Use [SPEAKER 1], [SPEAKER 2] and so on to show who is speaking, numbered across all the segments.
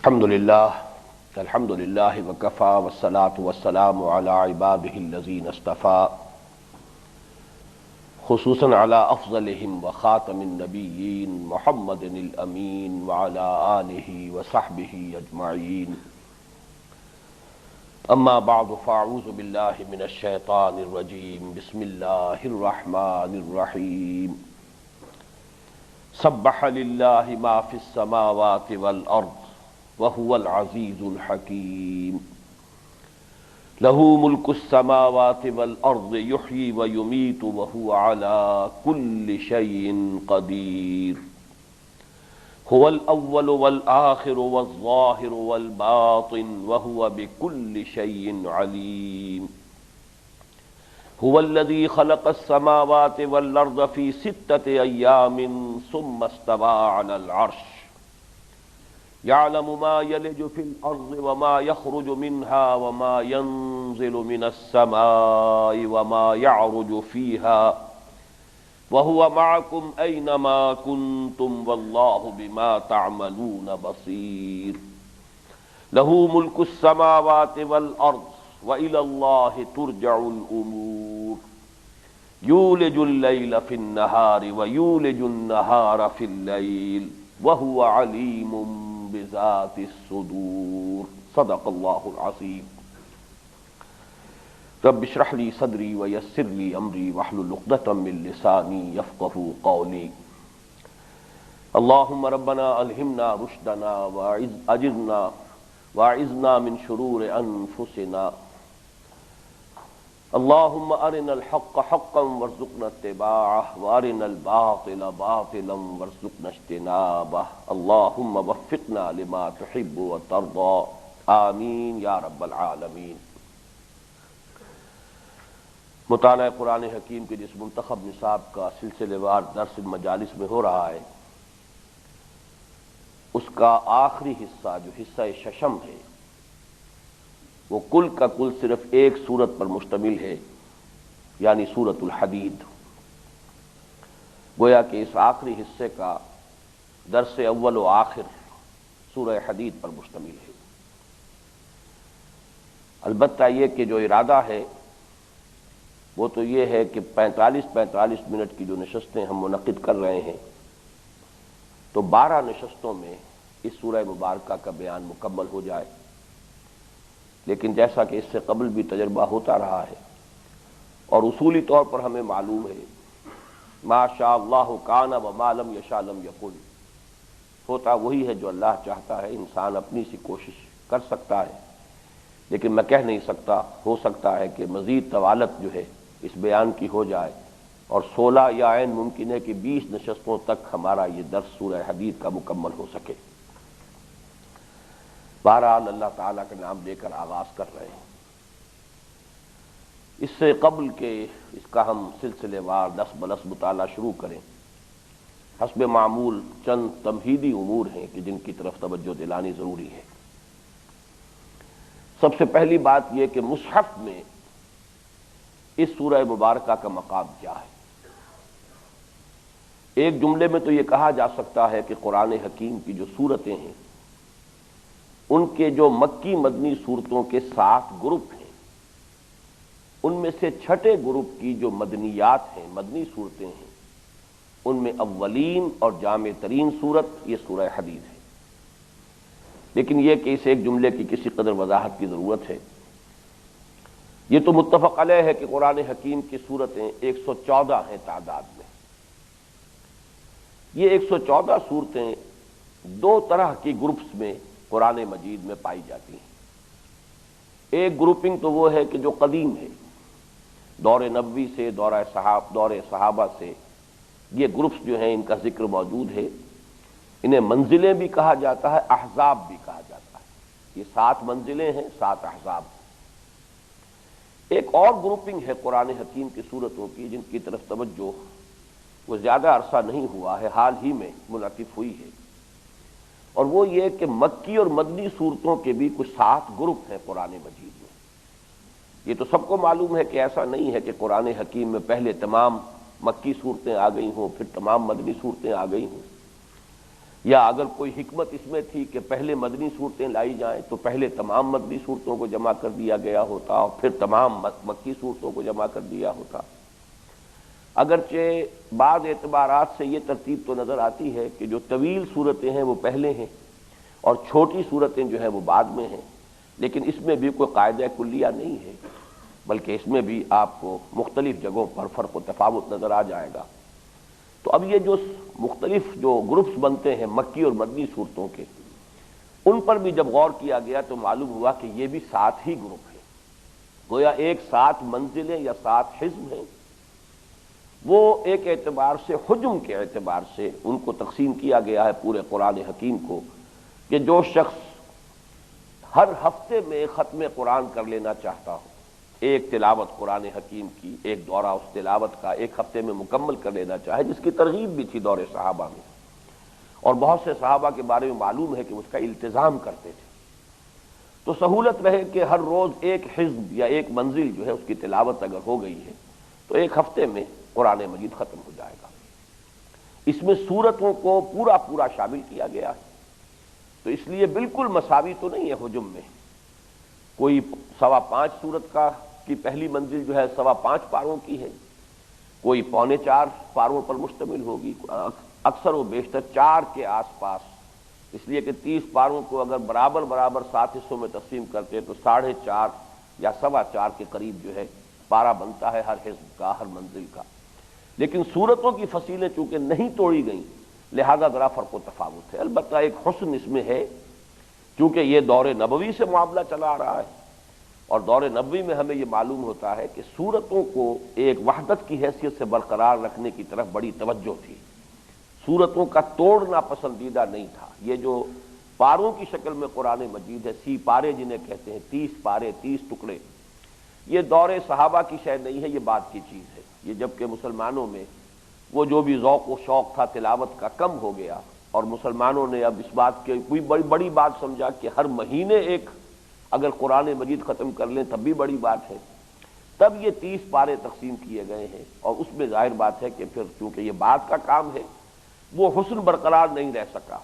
[SPEAKER 1] الحمد للہ وکفی والصلاة والسلام علی عباده الذین اصطفى خصوصا علی افضلهم وخاتم النبیین محمد الامین وعلی آلہ وصحبہ اجمعین اما بعد فاعوذ باللہ من الشیطان الرجیم بسم اللہ الرحمن الرحیم سبح للہ ما فی السماوات والارض وهو العزیز الحکیم له ملک السماوات والارض یحیی ویمیت وهو على كل شیء قدیر هو الاول والآخر والظاہر والباطن وهو بكل شیء علیم هو الذی خلق السماوات والارض في 6 ایام ثم استوى على العرش يعلم ما يلج في الأرض وما يخرج منها وما ينزل من السماء وما يعرج فيها وهو معكم أينما كنتم والله بما تعملون بصير له ملك السماوات والأرض وإلى الله ترجع الأمور يولج الليل في النهار ويولج النهار في الليل وهو عليم بذات الصدور صدق اللہ العظیم رب اشرح لی صدری ویسر لی امری واحلل عقدۃ من لسانی یفقہوا قولی اللہم ربنا الہمنا رشدنا واعذنا من شرور انفسنا اللہم ارنا الحق حقا وارزقنا اتباعه وارنا الباطل باطلا وارزقنا اجتنابه اللہم وفقنا لما تحب وترضى آمین یا رب العالمین۔ مطالعہ قرآن حکیم کے جس منتخب نصاب کا سلسلے وار درس مجالس میں ہو رہا ہے، اس کا آخری حصہ جو حصہ ششم ہے وہ کل کا کل صرف ایک سورت پر مشتمل ہے، یعنی سورۃ الحدید۔ گویا کہ اس آخری حصے کا درس اول و آخر سورہ حدید پر مشتمل ہے۔ البتہ یہ کہ جو ارادہ ہے وہ تو یہ ہے کہ 45 منٹ کی جو نشستیں ہم منعقد کر رہے ہیں تو 12 نشستوں میں اس سورہ مبارکہ کا بیان مکمل ہو جائے، لیکن جیسا کہ اس سے قبل بھی تجربہ ہوتا رہا ہے اور اصولی طور پر ہمیں معلوم ہے ما شاء اللہ کان وما لم یشاء لم یکن، ہوتا وہی ہے جو اللہ چاہتا ہے، انسان اپنی سی کوشش کر سکتا ہے لیکن میں کہہ نہیں سکتا، ہو سکتا ہے کہ مزید طوالت جو ہے اس بیان کی ہو جائے اور 16 یا عین ممکن ہے کہ 20 نشستوں تک ہمارا یہ درس سورہ حدید کا مکمل ہو سکے۔ بہرحال اللہ تعالیٰ کا نام لے کر آغاز کر رہے ہیں۔ اس سے قبل کہ اس کا ہم سلسلے وار دس بلس مطالعہ شروع کریں، حسب معمول چند تمہیدی امور ہیں کہ جن کی طرف توجہ دلانی ضروری ہے۔ سب سے پہلی بات یہ کہ مصحف میں اس سورہ مبارکہ کا مقام کیا ہے۔ ایک جملے میں تو یہ کہا جا سکتا ہے کہ قرآن حکیم کی جو سورتیں ہیں ان کے جو مکی مدنی صورتوں کے 7 گروپ ہیں، ان میں سے چھٹے گروپ کی جو مدنیات ہیں، مدنی صورتیں ہیں، ان میں اولین اور جامع ترین صورت یہ سورہ حدید ہے۔ لیکن یہ کہ اس ایک جملے کی کسی قدر وضاحت کی ضرورت ہے۔ یہ تو متفق علیہ ہے کہ قرآن حکیم کی صورتیں 114 ہیں تعداد میں۔ یہ 114 صورتیں 2 طرح کی گروپس میں قرآن مجید میں پائی جاتی ہیں۔ ایک گروپنگ تو وہ ہے کہ جو قدیم ہے، دور نبوی سے دور صحابہ سے یہ گروپس جو ہیں ان کا ذکر موجود ہے۔ انہیں منزلیں بھی کہا جاتا ہے، احزاب بھی کہا جاتا ہے۔ یہ 7 منزلیں ہیں، 7 احزاب۔ ایک اور گروپنگ ہے قرآن حکیم کی صورتوں کی جن کی طرف توجہ وہ زیادہ عرصہ نہیں ہوا ہے، حال ہی میں منعقد ہوئی ہے، اور وہ یہ کہ مکی اور مدنی صورتوں کے بھی کچھ 7 گروپ ہیں قرآن مجید میں۔ یہ تو سب کو معلوم ہے کہ ایسا نہیں ہے کہ قرآن حکیم میں پہلے تمام مکی صورتیں آ گئی ہوں پھر تمام مدنی صورتیں آ گئی ہوں، یا اگر کوئی حکمت اس میں تھی کہ پہلے مدنی صورتیں لائی جائیں تو پہلے تمام مدنی صورتوں کو جمع کر دیا گیا ہوتا اور پھر تمام مکی صورتوں کو جمع کر دیا ہوتا۔ اگرچہ بعض اعتبارات سے یہ ترتیب تو نظر آتی ہے کہ جو طویل صورتیں ہیں وہ پہلے ہیں اور چھوٹی صورتیں جو ہیں وہ بعد میں ہیں، لیکن اس میں بھی کوئی قاعدہ کلیہ نہیں ہے، بلکہ اس میں بھی آپ کو مختلف جگہوں پر فرق و تفاوت نظر آ جائے گا۔ تو اب یہ جو مختلف جو گروپس بنتے ہیں مکی اور مدنی صورتوں کے، ان پر بھی جب غور کیا گیا تو معلوم ہوا کہ یہ بھی 7 ہی گروپ ہیں، گویا ایک 7 منزلیں یا 7 حزب ہیں۔ وہ ایک اعتبار سے حجم کے اعتبار سے ان کو تقسیم کیا گیا ہے پورے قرآن حکیم کو، کہ جو شخص ہر ہفتے میں ختم قرآن کر لینا چاہتا ہو، ایک تلاوت قرآن حکیم کی، ایک دورہ اس تلاوت کا ایک ہفتے میں مکمل کر لینا چاہے، جس کی ترغیب بھی تھی دور صحابہ میں، اور بہت سے صحابہ کے بارے میں معلوم ہے کہ اس کا التزام کرتے تھے، تو سہولت رہے کہ ہر روز ایک حزب یا ایک منزل جو ہے اس کی تلاوت اگر ہو گئی ہے تو ایک ہفتے میں قرآن مجید ختم ہو جائے گا۔ اس میں سورتوں کو پورا شامل کیا گیا ہے، تو اس لیے بالکل مساوی تو نہیں ہے حجم میں، کوئی 5.25 سورت کی پہلی منزل جو ہے 5.25 پاروں کی ہے، کوئی 3.25 پاروں پر مشتمل ہوگی، اکثر و بیشتر 4 کے آس پاس، اس لیے کہ 30 پاروں کو اگر برابر 7 حصوں میں تقسیم کرتے تو 4.5 یا 4.25 کے قریب جو ہے پارہ بنتا ہے ہر حزب کا، ہر منزل کا۔ لیکن سورتوں کی فصیلیں چونکہ نہیں توڑی گئیں لہذا ذرا فرق و تفاوت ہے۔ البتہ ایک حسن اس میں ہے، چونکہ یہ دور نبوی سے معاملہ چلا آ رہا ہے، اور دور نبوی میں ہمیں یہ معلوم ہوتا ہے کہ سورتوں کو ایک وحدت کی حیثیت سے برقرار رکھنے کی طرف بڑی توجہ تھی، سورتوں کا توڑنا پسندیدہ نہیں تھا۔ یہ جو پاروں کی شکل میں قرآن مجید ہے، 30 پارے جنہیں کہتے ہیں، 30 پارے 30 ٹکڑے، یہ دور صحابہ کی شے نہیں ہے، یہ بات کی چیز ہے۔ یہ جبکہ مسلمانوں میں وہ جو بھی ذوق و شوق تھا تلاوت کا کم ہو گیا، اور مسلمانوں نے اب اس بات کی کوئی بڑی بات سمجھا کہ ہر مہینے ایک اگر قرآن مجید ختم کر لیں تب بھی بڑی بات ہے، تب یہ 30 پارے تقسیم کیے گئے ہیں، اور اس میں ظاہر بات ہے کہ پھر چونکہ یہ بات کا کام ہے وہ حسن برقرار نہیں رہ سکا،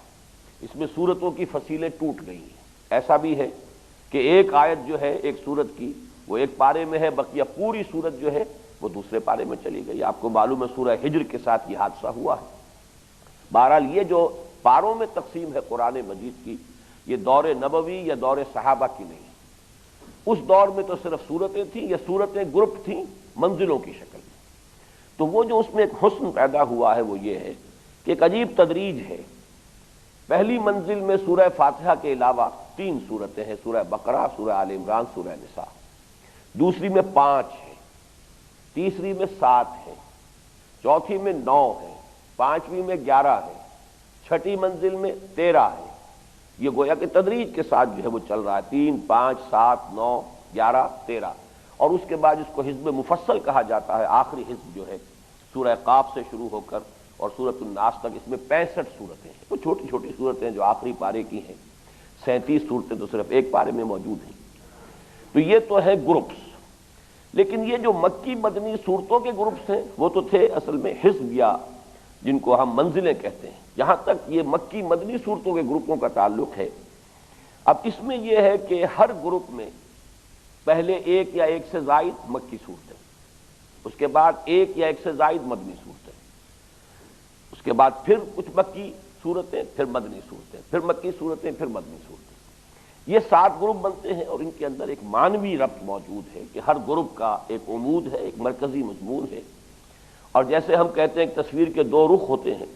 [SPEAKER 1] اس میں سورتوں کی فصیلیں ٹوٹ گئی ہیں۔ ایسا بھی ہے کہ ایک آیت جو ہے ایک سورت کی وہ ایک پارے میں ہے، بقیہ پوری سورت جو ہے وہ دوسرے پارے میں چلی گئی۔ آپ کو معلوم ہے سورہ ہجر کے ساتھ یہ حادثہ ہوا ہے۔ بہرحال یہ جو پاروں میں تقسیم ہے قرآن مجید کی، یہ دور نبوی یا دور صحابہ کی نہیں، اس دور میں تو صرف سورتیں تھیں، یا سورتیں گروپ تھیں منزلوں کی شکل میں، تو وہ جو اس میں ایک حسن پیدا ہوا ہے وہ یہ ہے کہ ایک عجیب تدریج ہے۔ پہلی منزل میں سورہ فاتحہ کے علاوہ 3 سورتیں ہیں، سورہ بقرہ، سورہ آل عمران، سورہ نساء، دوسری میں 5 ہے، تیسری میں 7 ہے، چوتھی میں 9 ہے، 5ویں میں 11 ہے، چھٹی منزل میں 13 ہے۔ یہ گویا کہ تدریج کے ساتھ جو ہے وہ چل رہا ہے، 3 5 7 9 11 13، اور اس کے بعد اس کو حزب مفصل کہا جاتا ہے۔ آخری حزب جو ہے سورہ قاف سے شروع ہو کر اور سورۃ الناس تک، اس میں 65 صورتیں ہیں، وہ چھوٹی چھوٹی صورتیں جو آخری پارے کی ہیں، 37 صورتیں تو صرف ایک پارے میں موجود ہیں۔ تو یہ تو ہے گروپس، لیکن یہ جو مکی مدنی صورتوں کے گروپس ہیں وہ تو تھے اصل میں حزب، یا جن کو ہم منزلیں کہتے ہیں۔ جہاں تک یہ مکی مدنی صورتوں کے گروپوں کا تعلق ہے، اب اس میں یہ ہے کہ ہر گروپ میں پہلے ایک یا ایک سے زائد مکی صورتیں، اس کے بعد ایک یا ایک سے زائد مدنی صورتیں، اس کے بعد پھر کچھ مکی صورتیں، پھر مدنی صورتیں، پھر مکی صورتیں، پھر مدنی صورتیں۔ یہ 7 گروپ بنتے ہیں، اور ان کے اندر ایک معنوی ربط موجود ہے کہ ہر گروپ کا ایک عمود ہے، ایک مرکزی مضمون ہے، اور جیسے ہم کہتے ہیں کہ تصویر کے 2 رخ ہوتے ہیں،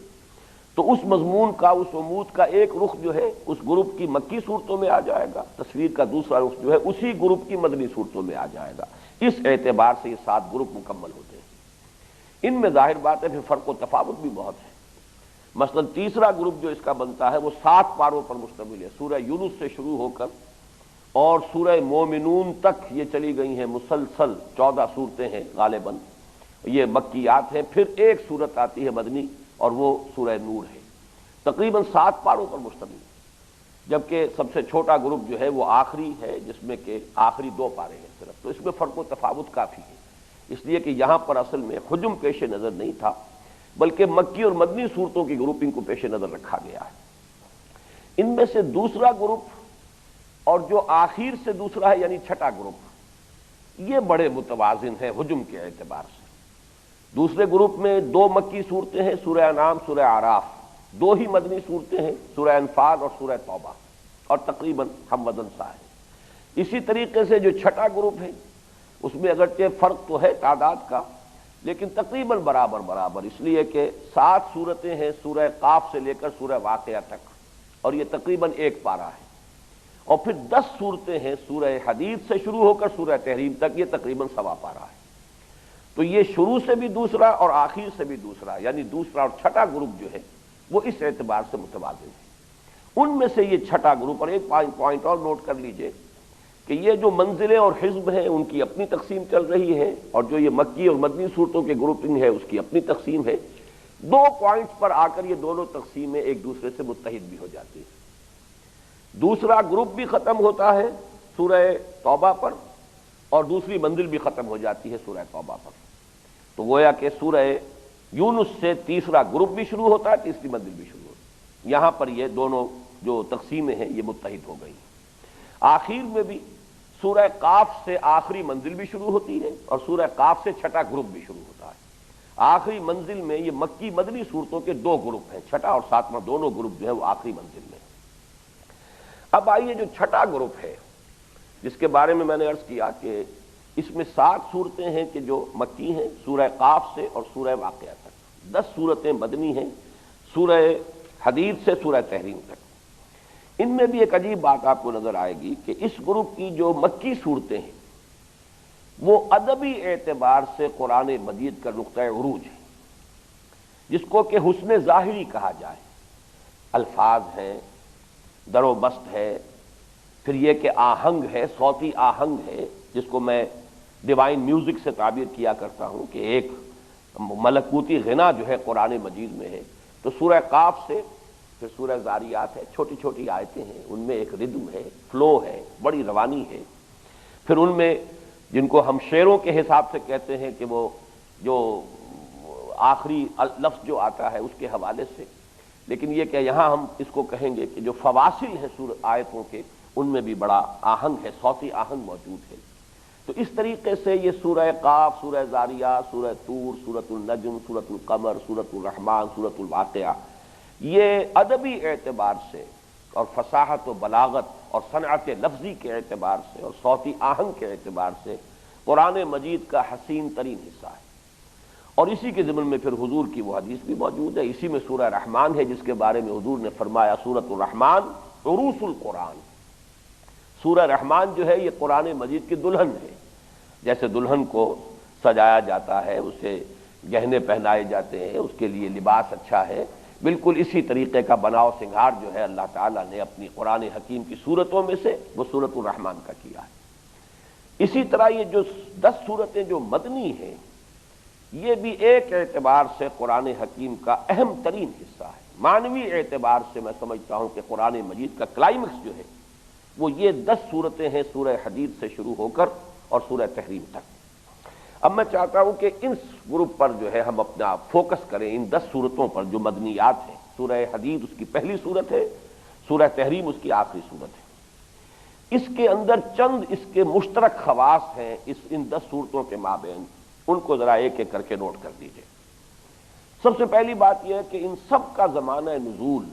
[SPEAKER 1] تو اس مضمون کا، اس عمود کا ایک رخ جو ہے اس گروپ کی مکی صورتوں میں آ جائے گا، تصویر کا دوسرا رخ جو ہے اسی گروپ کی مدنی صورتوں میں آ جائے گا۔ اس اعتبار سے یہ 7 گروپ مکمل ہوتے ہیں۔ ان میں ظاہر بات ہے پھر فرق و تفاوت بھی بہت ہے۔ مثلا تیسرا گروپ جو اس کا بنتا ہے وہ 7 پاروں پر مشتمل ہے، سورہ یونس سے شروع ہو کر اور سورہ مومنون تک یہ چلی گئی ہیں، مسلسل 14 صورتیں ہیں غالباً، یہ مکیات ہیں۔ پھر ایک صورت آتی ہے مدنی، اور وہ سورہ نور ہے، تقریباً 7 پاروں پر مشتمل، جبکہ سب سے چھوٹا گروپ جو ہے وہ آخری ہے، جس میں کہ آخری 2 پارے ہیں صرف، تو اس میں فرق و تفاوت کافی ہے، اس لیے کہ یہاں پر اصل میں حجم پیش نظر نہیں تھا، بلکہ مکی اور مدنی صورتوں کی گروپنگ کو پیش نظر رکھا گیا ہے۔ ان میں سے دوسرا گروپ اور جو آخر سے دوسرا ہے یعنی چھٹا گروپ، یہ بڑے متوازن ہیں حجم کے اعتبار سے۔ دوسرے گروپ میں 2 مکی صورتیں ہیں، سورہ انعام، سورہ اعراف، 2 ہی مدنی صورتیں ہیں، سورہ انفال اور سورہ توبہ، اور تقریباً ہم وزن سا ہے۔ اسی طریقے سے جو چھٹا گروپ ہے اس میں اگرچہ فرق تو ہے تعداد کا، لیکن تقریباً برابر برابر، اس لیے کہ 7 صورتیں ہیں سورہ قاف سے لے کر سورہ واقعہ تک، اور یہ تقریباً 1 پارہ ہے، اور پھر 10 صورتیں ہیں سورہ حدید سے شروع ہو کر سورہ تحریم تک، یہ تقریباً 1.25 پارہ ہے۔ تو یہ شروع سے بھی دوسرا اور آخر سے بھی دوسرا، یعنی دوسرا اور چھٹا گروپ جو ہے وہ اس اعتبار سے متوازن ہے۔ ان میں سے یہ چھٹا گروپ، اور ایک پوائنٹ اور نوٹ کر لیجئے کہ یہ جو منزلیں اور حزب ہیں ان کی اپنی تقسیم چل رہی ہے، اور جو یہ مکی اور مدنی صورتوں کے گروپنگ ہے اس کی اپنی تقسیم ہے۔ 2 پوائنٹس پر آ کر یہ دونوں تقسیمیں ایک دوسرے سے متحد بھی ہو جاتی ہیں۔ دوسرا گروپ بھی ختم ہوتا ہے سورہ توبہ پر، اور دوسری منزل بھی ختم ہو جاتی ہے سورہ توبہ پر، تو گویا کہ سورہ یونس سے تیسرا گروپ بھی شروع ہوتا ہے، تیسری منزل بھی شروع ہوتی ہے۔ یہاں پر یہ دونوں جو تقسیمیں ہیں یہ متحد ہو گئی۔ آخر میں بھی سورہ قاف سے آخری منزل بھی شروع ہوتی ہے، اور سورہ قاف سے چھٹا گروپ بھی شروع ہوتا ہے۔ آخری منزل میں یہ مکی مدنی صورتوں کے 2 گروپ ہیں، چھٹا اور 7واں، دونوں گروپ جو ہے وہ آخری منزل میں۔ اب آئیے جو چھٹا گروپ ہے جس کے بارے میں نے عرض کیا کہ اس میں 7 صورتیں ہیں کہ جو مکی ہیں سورہ قاف سے اور سورہ واقعہ تک، 10 صورتیں مدنی ہیں سورہ حدید سے سورہ تحریم تک۔ ان میں بھی ایک عجیب بات آپ کو نظر آئے گی کہ اس گروپ کی جو مکی صورتیں ہیں وہ ادبی اعتبار سے قرآن مجید کا نقطہ عروج ہے، جس کو کہ حسن ظاہری کہا جائے۔ الفاظ ہیں، در و بست ہے، پھر یہ کہ آہنگ ہے، صوتی آہنگ ہے، جس کو میں ڈیوائن میوزک سے تعبیر کیا کرتا ہوں کہ ایک ملکوتی غنا جو ہے قرآن مجید میں ہے۔ تو سورہ قاف سے پھر سورہ زاریات ہے، چھوٹی چھوٹی آیتیں ہیں، ان میں ایک ردم ہے، فلو ہے، بڑی روانی ہے۔ پھر ان میں جن کو ہم شعروں کے حساب سے کہتے ہیں کہ وہ جو آخری لفظ جو آتا ہے اس کے حوالے سے، لیکن یہ کہ یہاں ہم اس کو کہیں گے کہ جو فواصل ہیں آیتوں کے ان میں بھی بڑا آہنگ ہے، صوتی آہنگ موجود ہے۔ تو اس طریقے سے یہ سورہ قاف، سورہ زاریات، سورہ طور، سورۃ النجم، سورۃ القمر، سورۃ الرحمن، سورۃ الواقعہ، یہ ادبی اعتبار سے اور فصاحت و بلاغت اور صنعت لفظی کے اعتبار سے اور صوتی آہنگ کے اعتبار سے قرآن مجید کا حسین ترین حصہ ہے۔ اور اسی کے ضمن میں پھر حضور کی وہ حدیث بھی موجود ہے، اسی میں سورہ رحمان ہے جس کے بارے میں حضور نے فرمایا سورۃ الرحمن عروس القرآن۔ سورہ رحمان جو ہے یہ قرآن مجید کی دلہن ہے، جیسے دلہن کو سجایا جاتا ہے، اسے گہنے پہنائے جاتے ہیں، اس کے لیے لباس اچھا ہے، بالکل اسی طریقے کا بناؤ سنگھار جو ہے اللہ تعالیٰ نے اپنی قرآن حکیم کی صورتوں میں سے وہ سورۃ الرحمان کا کیا ہے۔ اسی طرح یہ جو 10 صورتیں جو مدنی ہیں یہ بھی ایک اعتبار سے قرآن حکیم کا اہم ترین حصہ ہے۔ معنوی اعتبار سے میں سمجھتا ہوں کہ قرآن مجید کا کلائمیکس جو ہے وہ یہ 10 صورتیں ہیں سورہ حدید سے شروع ہو کر اور سورہ تحریم تک۔ اب میں چاہتا ہوں کہ ان گروپ پر جو ہے ہم اپنا فوکس کریں، ان 10 صورتوں پر جو مدنیات ہیں۔ سورہ حدید اس کی پہلی صورت ہے، سورہ تحریم اس کی آخری صورت ہے۔ اس کے اندر چند اس کے مشترک خواص ہیں ان 10 صورتوں کے مابین، ان کو ذرا ایک ایک کر کے نوٹ کر دیجئے۔ سب سے پہلی بات یہ ہے کہ ان سب کا زمانہ نزول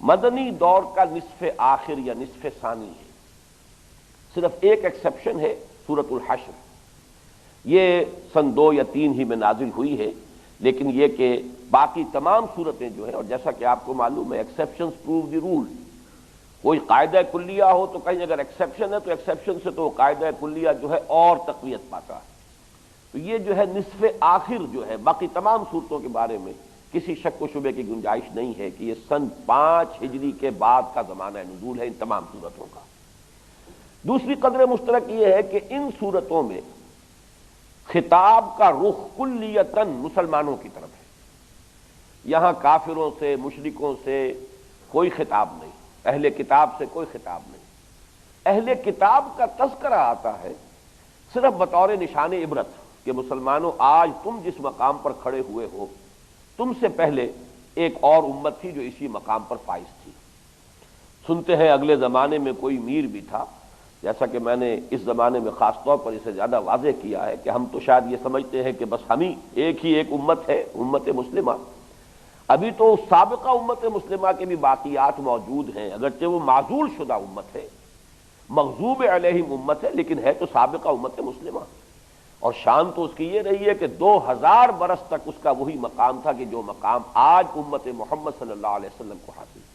[SPEAKER 1] مدنی دور کا نصف آخر یا نصف ثانی ہے۔ صرف ایک ایکسیپشن ہے، سورۃ الحشر، یہ سن 2 یا 3 ہی میں نازل ہوئی ہے، لیکن یہ کہ باقی تمام صورتیں جو ہیں، اور جیسا کہ آپ کو معلوم ہے ایکسیپشنز پروو دی رول، کوئی قاعدہ کلیہ ہو تو کہیں اگر ایکسیپشن ہے تو ایکسیپشن سے تو قاعدہ کلیہ جو ہے اور تقویت پاتا ہے۔ تو یہ جو ہے نصف آخر جو ہے، باقی تمام صورتوں کے بارے میں کسی شک و شبے کی گنجائش نہیں ہے کہ یہ سن 5 ہجری کے بعد کا زمانہ نزول ہے ان تمام صورتوں کا۔ دوسری قدر مشترک یہ ہے کہ ان صورتوں میں خطاب کا رخ کلیتاً مسلمانوں کی طرف ہے۔ یہاں کافروں سے، مشرکوں سے کوئی خطاب نہیں، اہل کتاب سے کوئی خطاب نہیں۔ اہل کتاب کا تذکرہ آتا ہے صرف بطور نشان عبرت کہ مسلمانوں آج تم جس مقام پر کھڑے ہوئے ہو، تم سے پہلے ایک اور امت تھی جو اسی مقام پر فائز تھی۔ سنتے ہیں اگلے زمانے میں کوئی میر بھی تھا، جیسا کہ میں نے اس زمانے میں خاص طور پر اسے زیادہ واضح کیا ہے کہ ہم تو شاید یہ سمجھتے ہیں کہ بس ہم ہی ایک امت ہے، امت مسلمہ۔ ابھی تو سابقہ امت مسلمہ کے بھی باقیات موجود ہیں، اگرچہ وہ معزول شدہ امت ہے، مغضوب علیہم امت ہے، لیکن ہے تو سابقہ امت مسلمہ۔ اور شان تو اس کی یہ رہی ہے کہ 2000 برس تک اس کا وہی مقام تھا کہ جو مقام آج امت محمد صلی اللہ علیہ وسلم کو حاصل ہے۔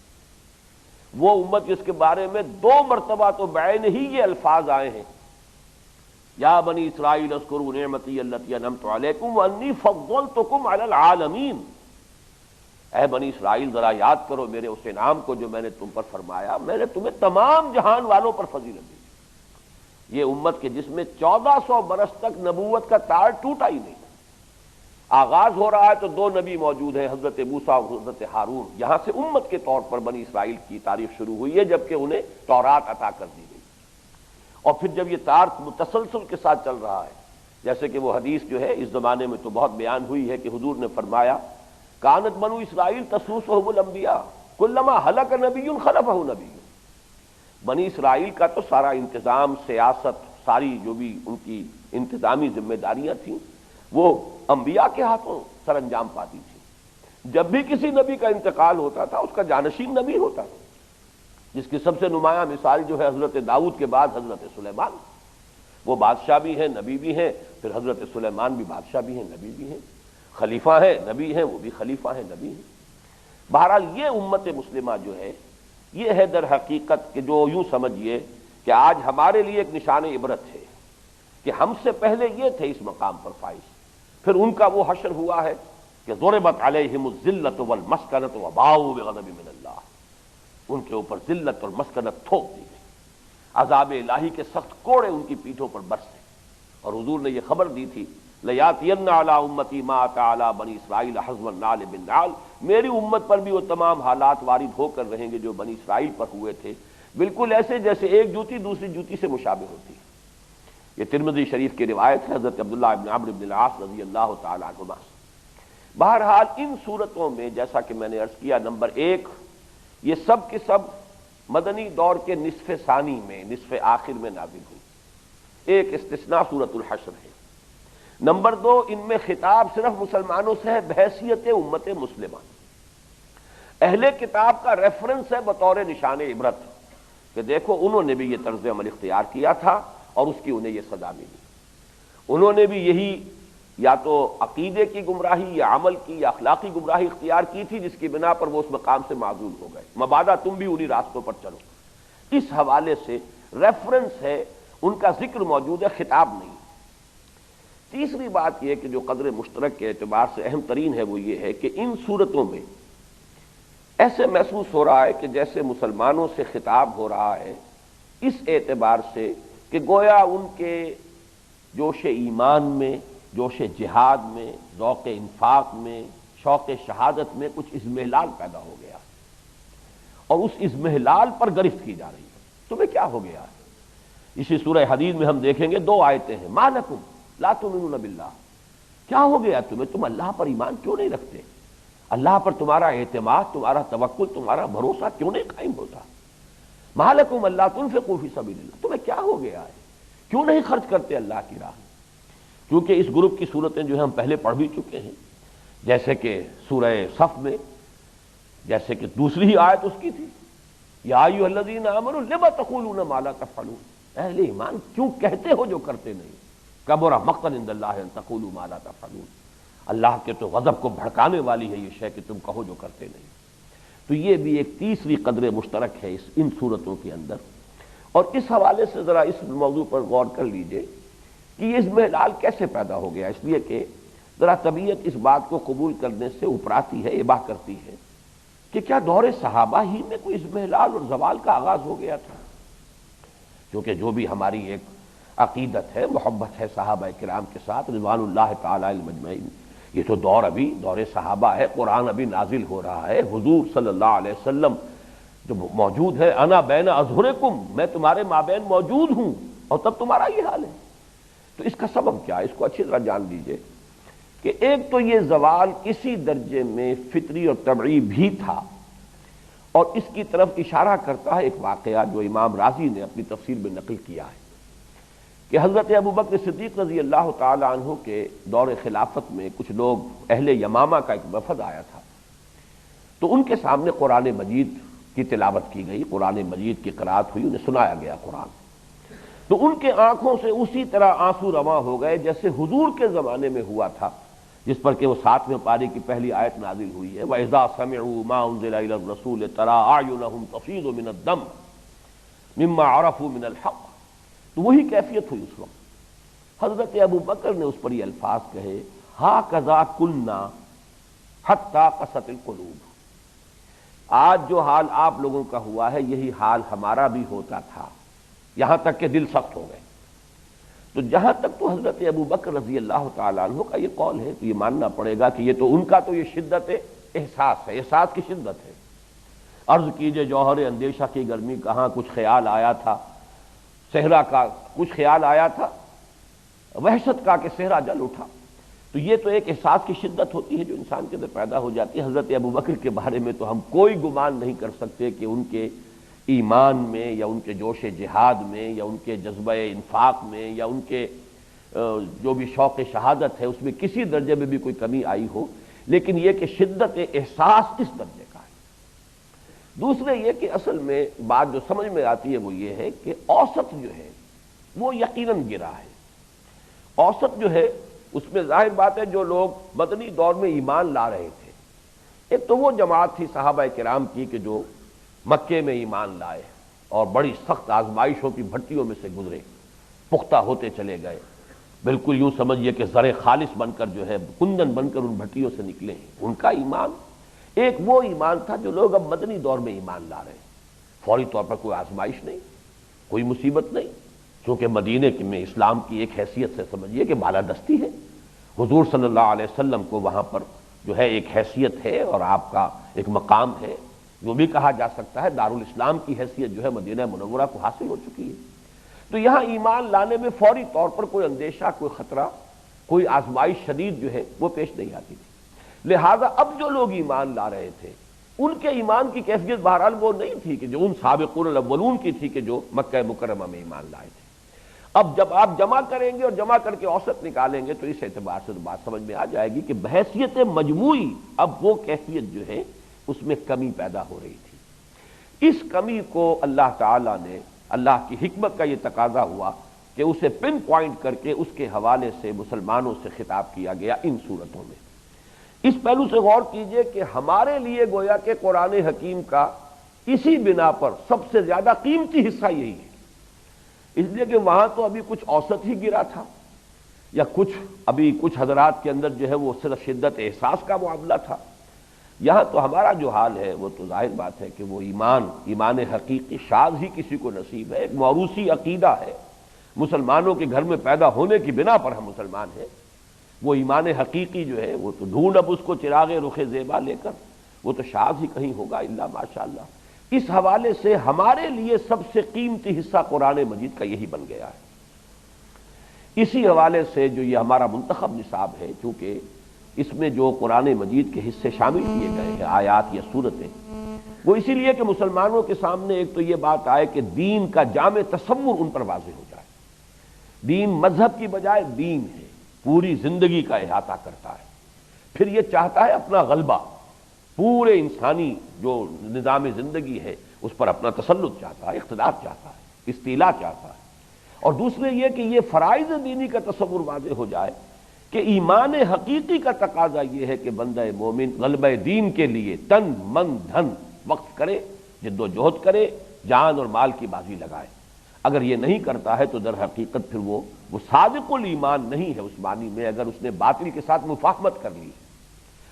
[SPEAKER 1] وہ امت جس کے بارے میں 2 مرتبہ تو بعین ہی یہ الفاظ آئے ہیں، یا بنی اسرائیل اذکروا نعمتی التی انعمت علیکم وانی فضلتکم علی العالمین، اے بنی اسرائیل ذرا یاد کرو میرے اس انعام کو جو میں نے تم پر فرمایا، میں نے تمہیں تمام جہان والوں پر فضیلت دی۔ یہ امت کے جس میں 1400 برس تک نبوت کا تار ٹوٹا ہی نہیں، آغاز ہو رہا ہے تو 2 نبی موجود ہیں، حضرت موسیٰ اور حضرت ہارون، یہاں سے امت کے طور پر بنی اسرائیل کی تاریخ شروع ہوئی ہے، جبکہ انہیں تورات عطا کر دی گئی۔ اور پھر جب یہ تار متسلسل کے ساتھ چل رہا ہے، جیسے کہ وہ حدیث جو ہے اس زمانے میں تو بہت بیان ہوئی ہے کہ حضور نے فرمایا کانت بنو اسرائیل تسوسہم الانبیاء کلما ہلک نبی خلفہ نبی، بنی اسرائیل کا تو سارا انتظام، سیاست، ساری جو بھی ان کی انتظامی ذمہ داریاں تھیں وہ انبیاء کے ہاتھوں سر انجام پاتی تھی۔ جب بھی کسی نبی کا انتقال ہوتا تھا اس کا جانشین نبی ہوتا تھا، جس کی سب سے نمایاں مثال جو ہے حضرت داؤد کے بعد حضرت سلیمان، وہ بادشاہ بھی ہیں نبی بھی ہیں، پھر حضرت سلیمان بھی بادشاہ بھی ہیں نبی بھی ہیں، خلیفہ ہیں نبی ہیں، وہ بھی خلیفہ ہیں نبی ہیں۔ بہرحال یہ امت مسلمہ جو ہے یہ ہے در حقیقت کہ جو یوں سمجھیے کہ آج ہمارے لیے ایک نشان عبرت ہے کہ ہم سے پہلے یہ تھے اس مقام پر فائز، پھر ان کا وہ حشر ہوا ہے کہ ضربت علیہم الذلۃ والمسکنۃ وباؤوا بغضب من اللہ، ان کے اوپر ذلت اور مسکنت تھوپ دی گئی، عذاب الہی کے سخت کوڑے ان کی پیٹھوں پر برسے۔ اور حضور نے یہ خبر دی تھی لَيَأْتِيَنَّ عَلَىٰ أُمَّتِي مَا أَتَىٰ عَلَىٰ بَنِي إِسْرَائِيلَ حَزْوَ النَّعْلِ بِالنَّعْلِ، میری امت پر بھی وہ تمام حالات وارد ہو کر رہیں گے جو بنی اسرائیل پر ہوئے تھے، بالکل ایسے جیسے ایک جوتی دوسری جوتی سے مشابہ ہوتی ہے۔ یہ ترمذی شریف کی روایت ہے حضرت عبداللہ بن عمرو بن العاص رضی اللہ تعالی عنہما۔ بہرحال ان صورتوں میں جیسا کہ میں نے عرض کیا، نمبر 1 یہ سب کے سب مدنی دور کے نصف ثانی میں، نصف آخر میں نازل ہوئی، ایک استثناء سورۃ الحشر ہے۔ نمبر 2 ان میں خطاب صرف مسلمانوں سے ہے بحیثیت امت مسلمہ، اہل کتاب کا ریفرنس ہے بطور نشان عبرت کہ دیکھو انہوں نے بھی یہ طرز عمل اختیار کیا تھا اور اس کی انہیں یہ سزا ملی، انہوں نے بھی یہی یا تو عقیدے کی گمراہی یا عمل کی یا اخلاقی گمراہی اختیار کی تھی جس کی بنا پر وہ اس مقام سے معزول ہو گئے، مبادا تم بھی انہی راستوں پر چلو۔ اس حوالے سے ریفرنس ہے، ان کا ذکر موجود ہے، خطاب نہیں۔ تیسری بات یہ کہ جو قدر مشترک کے اعتبار سے اہم ترین ہے وہ یہ ہے کہ ان صورتوں میں ایسے محسوس ہو رہا ہے کہ جیسے مسلمانوں سے خطاب ہو رہا ہے، اس اعتبار سے کہ گویا ان کے جوش ایمان میں، جوش جہاد میں، ذوق انفاق میں، شوق شہادت میں کچھ اضمحلال پیدا ہو گیا اور اس اضمحلال پر گرفت کی جا رہی ہے۔ تمہیں کیا ہو گیا ہے؟ اسی سورہ حدید میں ہم دیکھیں گے 2 آیتیں ہیں، ما لکم لا تؤمنون باللہ، کیا ہو گیا تمہیں، تم اللہ پر ایمان کیوں نہیں رکھتے، اللہ پر تمہارا اعتماد، تمہارا توکل، تمہارا بھروسہ کیوں نہیں قائم ہوتا، ما لکم الا تنفقوا فی سبیل اللہ، تمہیں کیا ہو گیا ہے، کیوں نہیں خرچ کرتے اللہ کی راہ میں؟ کیونکہ اس گروپ کی صورتیں جو ہیں ہم پہلے پڑھ بھی چکے ہیں، جیسے کہ سورہ صف میں، جیسے کہ دوسری ہی آیت اس کی تھی یا ایھا الذین آمنوا لم تقولون ما لا تفعلون، اہل ایمان کیوں کہتے ہو جو کرتے نہیں، کبر مقتا عند اللہ ان تقولوا ما لا تفعلون، اللہ کے تو غضب کو بھڑکانے والی ہے یہ شے کہ تم کہو جو کرتے نہیں۔ تو یہ بھی ایک تیسری قدر مشترک ہے ان صورتوں کے اندر۔ اور اس حوالے سے ذرا اس موضوع پر غور کر لیجئے کہ یہ اضمحلال کیسے پیدا ہو گیا، اس لیے کہ ذرا طبیعت اس بات کو قبول کرنے سے اپراتی ہے، اباہ کرتی ہے کہ کیا دور صحابہ ہی میں کوئی اضمحلال اور زوال کا آغاز ہو گیا تھا؟ کیونکہ جو بھی ہماری ایک عقیدت ہے، محبت ہے صحابہ کرام کے ساتھ رضوان اللہ تعالی علیہم اجمعین، یہ تو دور ابھی دور صحابہ ہے، قرآن ابھی نازل ہو رہا ہے، حضور صلی اللہ علیہ وسلم جو موجود ہے، انا بین اظہرکم، میں تمہارے مابین موجود ہوں اور تب تمہارا یہ حال ہے۔ تو اس کا سبب کیا ہے؟ اس کو اچھی طرح جان لیجئے کہ کہ ایک تو یہ زوال کسی درجے میں فطری اور طبعی بھی تھا، اور اس کی طرف اشارہ کرتا ہے ایک واقعہ جو امام رازی نے اپنی تفسیر میں نقل کیا ہے کہ حضرت ابوبکر صدیق رضی اللہ تعالی عنہ کے دور خلافت میں کچھ لوگ اہل یمامہ کا ایک وفد آیا تھا، تو ان کے سامنے قرآن مجید کی تلاوت کی گئی، قرآن مجید کی قرأت ہوئی، انہیں سنایا گیا قرآن، تو ان کے آنکھوں سے اسی طرح آنسو رواں ہو گئے جیسے حضور کے زمانے میں ہوا تھا، جس پر کہ وہ 7ویں پارے کی پہلی آیت نازل ہوئی ہے وَإِذَا سَمِعُوا مَا أُنزِلَ إِلَى الرَّسُولِ تَرَىٰ أَعْيُنَهُمْ تَفِيضُ مِنَ الدَّمْعِ مِمَّا عَرَفُوا مِنَ الْحَقِّ، تو وہی کیفیت ہوئی اس وقت۔ حضرت ابوبکر نے اس پر یہ الفاظ کہے ہَكَذَا كُنَّا حَتَّىٰ قَسَتِ الْقُلُوبُ، آج جو حال آپ لوگوں کا ہوا ہے یہی حال ہمارا بھی ہوتا تھا، یہاں تک کہ دل سخت ہو گئے۔ تو جہاں تک تو حضرت ابوبکر رضی اللہ تعالیٰ عنہ کا یہ قول ہے تو یہ ماننا پڑے گا کہ یہ تو ان کا تو یہ شدت احساس ہے، احساس کی شدت ہے۔ عرض کیجئے جوہر اندیشہ کی گرمی کہاں، کچھ خیال آیا تھا صحرا کا، کچھ خیال آیا تھا وحشت کا کہ صحرا جل اٹھا، تو یہ تو ایک احساس کی شدت ہوتی ہے جو انسان کے اندر پیدا ہو جاتی ہے۔ حضرت ابوبکر کے بارے میں تو ہم کوئی گمان نہیں کر سکتے کہ ان کے ایمان میں یا ان کے جوش جہاد میں یا ان کے جذبہ انفاق میں یا ان کے جو بھی شوق شہادت ہے اس میں کسی درجے میں بھی کوئی کمی آئی ہو، لیکن یہ کہ شدت احساس اس درجے کا ہے۔ دوسرے یہ کہ اصل میں بات جو سمجھ میں آتی ہے وہ یہ ہے کہ اوسط جو ہے وہ یقیناً گرا ہے۔ اوسط جو ہے اس میں ظاہر بات ہے جو لوگ مدنی دور میں ایمان لا رہے تھے، ایک تو وہ جماعت تھی صحابہ کرام کی کہ جو مکے میں ایمان لائے اور بڑی سخت آزمائشوں کی بھٹیوں میں سے گزرے، پختہ ہوتے چلے گئے، بالکل یوں سمجھیے کہ زر خالص بن کر جو ہے کندن بن کر ان بھٹیوں سے نکلے ہیں، ان کا ایمان ایک وہ ایمان تھا جو لوگ اب مدنی دور میں ایمان لا رہے ہیں۔ فوری طور پر کوئی آزمائش نہیں، کوئی مصیبت نہیں، چونکہ مدینے میں اسلام کی ایک حیثیت سے سمجھیے کہ بالادستی ہے، حضور صلی اللہ علیہ وسلم کو وہاں پر جو ہے ایک حیثیت ہے اور آپ کا ایک مقام ہے، جو بھی کہا جا سکتا ہے دارالاسلام کی حیثیت جو ہے مدینہ منورہ کو حاصل ہو چکی ہے۔ تو یہاں ایمان لانے میں فوری طور پر کوئی اندیشہ، کوئی خطرہ، کوئی آزمائش شدید جو ہے وہ پیش نہیں آتی تھی، لہذا اب جو لوگ ایمان لا رہے تھے ان کے ایمان کی کیفیت بہرحال وہ نہیں تھی کہ جو ان سابقون الاولون کی تھی کہ جو مکہ مکرمہ میں ایمان لائے تھے۔ اب جب آپ جمع کریں گے اور جمع کر کے اوسط نکالیں گے تو اس اعتبار سے بات سمجھ میں آ جائے گی کہ بحیثیت مجموعی اب وہ کیفیت جو ہے اس میں کمی پیدا ہو رہی تھی۔ اس کمی کو اللہ تعالیٰ نے، اللہ کی حکمت کا یہ تقاضا ہوا کہ اسے پن پوائنٹ کر کے اس کے حوالے سے مسلمانوں سے خطاب کیا گیا ان صورتوں میں۔ اس پہلو سے غور کیجئے کہ ہمارے لیے گویا کہ قرآن حکیم کا اسی بنا پر سب سے زیادہ قیمتی حصہ یہی ہے، اس لیے کہ وہاں تو ابھی کچھ اوسط ہی گرا تھا، یا ابھی کچھ حضرات کے اندر جو ہے وہ صرف شدت احساس کا معاملہ تھا۔ یہاں تو ہمارا جو حال ہے وہ تو ظاہر بات ہے کہ وہ ایمان حقیقی شاذ ہی کسی کو نصیب ہے، ایک موروثی عقیدہ ہے، مسلمانوں کے گھر میں پیدا ہونے کی بنا پر ہم مسلمان ہیں، وہ ایمان حقیقی جو ہے وہ تو ڈھونڈ اب اس کو چراغ رخ زیبا لے کر، وہ تو شاذ ہی کہیں ہوگا الا ماشاءاللہ۔ اس حوالے سے ہمارے لیے سب سے قیمتی حصہ قرآن مجید کا یہی بن گیا ہے۔ اسی حوالے سے جو یہ ہمارا منتخب نصاب ہے، چونکہ اس میں جو قرآن مجید کے حصے شامل کیے گئے ہیں آیات یا صورتیں، وہ اسی لیے کہ مسلمانوں کے سامنے ایک تو یہ بات آئے کہ دین کا جامع تصور ان پر واضح ہو جائے۔ دین مذہب کی بجائے دین ہے، پوری زندگی کا احاطہ کرتا ہے، پھر یہ چاہتا ہے اپنا غلبہ، پورے انسانی جو نظام زندگی ہے اس پر اپنا تسلط چاہتا ہے، اقتدار چاہتا ہے، استیلا چاہتا ہے۔ اور دوسرے یہ کہ یہ فرائض دینی کا تصور واضح ہو جائے کہ ایمان حقیقی کا تقاضا یہ ہے کہ بندہ مومن غلبہ دین کے لیے تن من دھن وقف کرے، جد و جہد کرے، جان اور مال کی بازی لگائے۔ اگر یہ نہیں کرتا ہے تو در حقیقت پھر وہ صادق الایمان نہیں ہے اس معنی میں، اگر اس نے باطل کے ساتھ مفاہمت کر لی،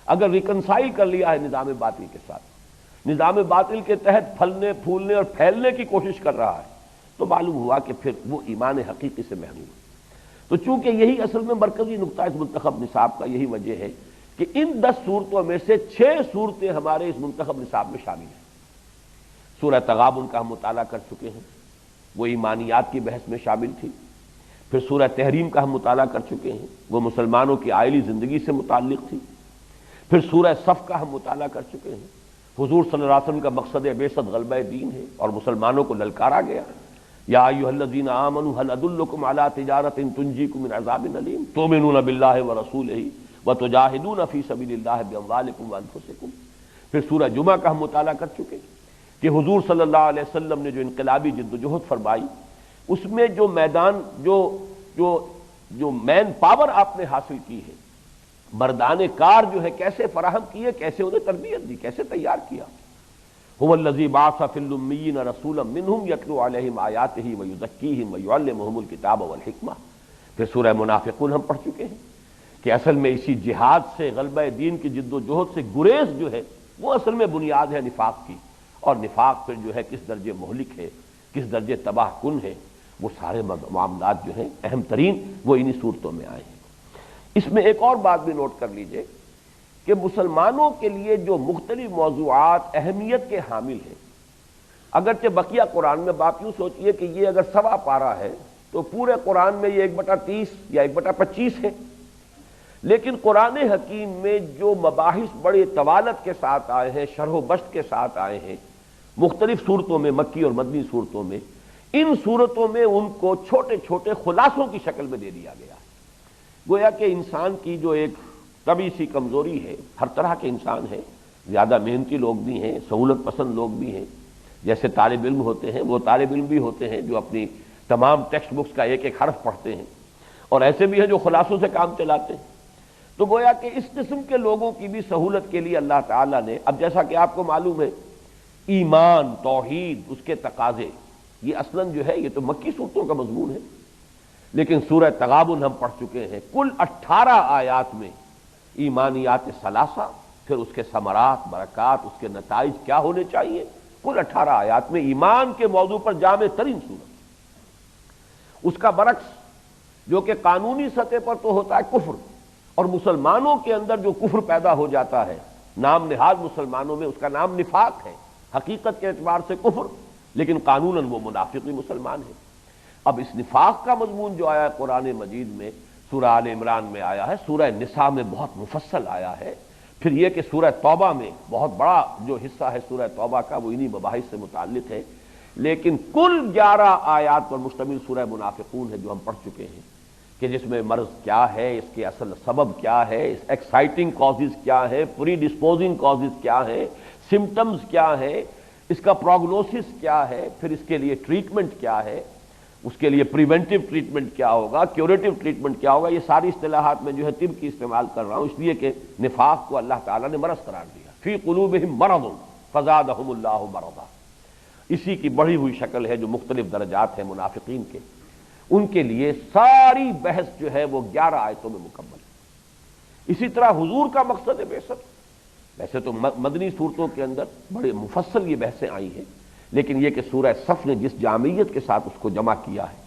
[SPEAKER 1] اگر ریکنسائل کر لیا ہے نظام باطل کے ساتھ، نظام باطل کے تحت پھلنے پھولنے اور پھیلنے کی کوشش کر رہا ہے، تو معلوم ہوا کہ پھر وہ ایمان حقیقی سے محروم ہے۔ تو چونکہ یہی اصل میں مرکزی نقطہ اس منتخب نصاب کا یہی وجہ ہے کہ ان 10 صورتوں میں سے 6 صورتیں ہمارے اس منتخب نصاب میں شامل ہیں۔ سورہ تغابن کا ہم مطالعہ کر چکے ہیں، وہ ایمانیات کی بحث میں شامل تھی۔ پھر سورہ تحریم کا ہم مطالعہ کر چکے ہیں، وہ مسلمانوں کی آئلی زندگی سے متعلق تھی۔ پھر سورہ صف کا ہم مطالعہ کر چکے ہیں، حضور صلی اللہ علیہ وسلم کا مقصد بعثت غلبہ دین ہے اور مسلمانوں کو للکارا گیا، یا ایھا الذین آمنوا هل ادلکم علی تجارۃ تنجیکم من عذاب الیم تؤمنون باللہ ورسولہ وتجاہدون فی سبیل اللہ باموالکم وانفسکم۔ پھر سورہ جمعہ کا ہم مطالعہ کر چکے کہ حضور صلی اللہ علیہ وسلم نے جو انقلابی جد و جہد فرمائی، اس میں جو میدان جو مین پاور آپ نے حاصل کی ہے، مردان کار جو ہے کیسے فراہم کیے، کیسے انہیں تربیت دی، کیسے تیار کیا۔ هو الذی بعث فی الامیین رسولا منہم یتلو علیہم آیاتہ ویزکیہم ویعلمہم الکتاب والحکمہ۔ پھر سورہ منافقون ہم پڑھ چکے ہیں کہ اصل میں اسی جہاد سے، غلبہ دین کی جد و جہد سے گریز جو ہے وہ اصل میں بنیاد ہے نفاق کی، اور نفاق پھر جو ہے کس درجے مہلک ہے، کس درجے تباہ کن ہے، وہ سارے معاملات جو ہیں اہم ترین وہ انہی صورتوں میں آئے ہیں۔ اس میں ایک اور بات بھی نوٹ کر لیجئے کہ مسلمانوں کے لیے جو مختلف موضوعات اہمیت کے حامل ہیں، اگرچہ بقیہ قرآن میں آپ یوں سوچئے کہ یہ اگر سوا پارہ ہے تو پورے قرآن میں یہ 1/30 یا 1/25 ہے، لیکن قرآن حکیم میں جو مباحث بڑے طوالت کے ساتھ آئے ہیں، شرح و بسط کے ساتھ آئے ہیں مختلف صورتوں میں، مکی اور مدنی صورتوں میں، ان صورتوں میں ان کو چھوٹے چھوٹے خلاصوں کی شکل میں دے دیا گیا ہے۔ گویا کہ انسان کی جو ایک طبیعی سی کمزوری ہے، ہر طرح کے انسان ہیں، زیادہ محنتی لوگ بھی ہیں، سہولت پسند لوگ بھی ہیں، جیسے طالب علم ہوتے ہیں، وہ طالب علم بھی ہوتے ہیں جو اپنی تمام ٹیکسٹ بکس کا ایک ایک حرف پڑھتے ہیں، اور ایسے بھی ہیں جو خلاصوں سے کام چلاتے ہیں۔ تو گویا کہ اس قسم کے لوگوں کی بھی سہولت کے لیے اللہ تعالیٰ نے، اب جیسا کہ آپ کو معلوم ہے ایمان، توحید، اس کے تقاضے، یہ اصلاً جو ہے یہ تو مکی صورتوں کا مضمون ہے، لیکن سورہ تغابن ہم پڑھ چکے ہیں، کل 18 آیات میں ایمانیات ثلاثہ، پھر اس کے ثمرات، برکات، اس کے نتائج کیا ہونے چاہیے، کل 18 آیات میں ایمان کے موضوع پر جامع ترین صورت۔ اس کا برعکس جو کہ قانونی سطح پر تو ہوتا ہے کفر، اور مسلمانوں کے اندر جو کفر پیدا ہو جاتا ہے، نام نہاد مسلمانوں میں اس کا نام نفاق ہے، حقیقت کے اعتبار سے کفر، لیکن قانوناً وہ منافقی مسلمان ہے۔ اب اس نفاق کا مضمون جو آیا ہے قرآن مجید میں، سورہ آل عمران میں آیا ہے، سورہ نساء میں بہت مفصل آیا ہے، پھر یہ کہ سورہ توبہ میں بہت بڑا جو حصہ ہے سورہ توبہ کا وہ انہی مباحث سے متعلق ہے، لیکن کل 11 آیات پر مشتمل سورہ منافقون ہے جو ہم پڑھ چکے ہیں، کہ جس میں مرض کیا ہے، اس کے اصل سبب کیا ہے، اس ایکسائٹنگ کازز کیا ہے، پری ڈسپوزنگ کازز کیا ہے، سمٹمز کیا ہے، اس کا پروگنوسس کیا ہے، پھر اس کے لیے ٹریٹمنٹ کیا ہے، اس کے لیے پریونٹیو ٹریٹمنٹ کیا ہوگا، کیوریٹو ٹریٹمنٹ کیا ہوگا، یہ ساری اصطلاحات میں جو ہے طب کی استعمال کر رہا ہوں اس لیے کہ نفاق کو اللہ تعالیٰ نے مرض قرار دیا، فی قلوبہم مرض فزادہم اللہ مرضا، اسی کی بڑھی ہوئی شکل ہے جو مختلف درجات ہیں منافقین کے، ان کے لیے ساری بحث جو ہے وہ 11 آیتوں میں مکمل ہے۔ اسی طرح حضور کا مقصد بعثت، ویسے تو مدنی صورتوں کے اندر بڑے مفصل یہ بحثیں آئی ہیں، لیکن یہ کہ سورہ صف نے جس جامعیت کے ساتھ اس کو جمع کیا ہے،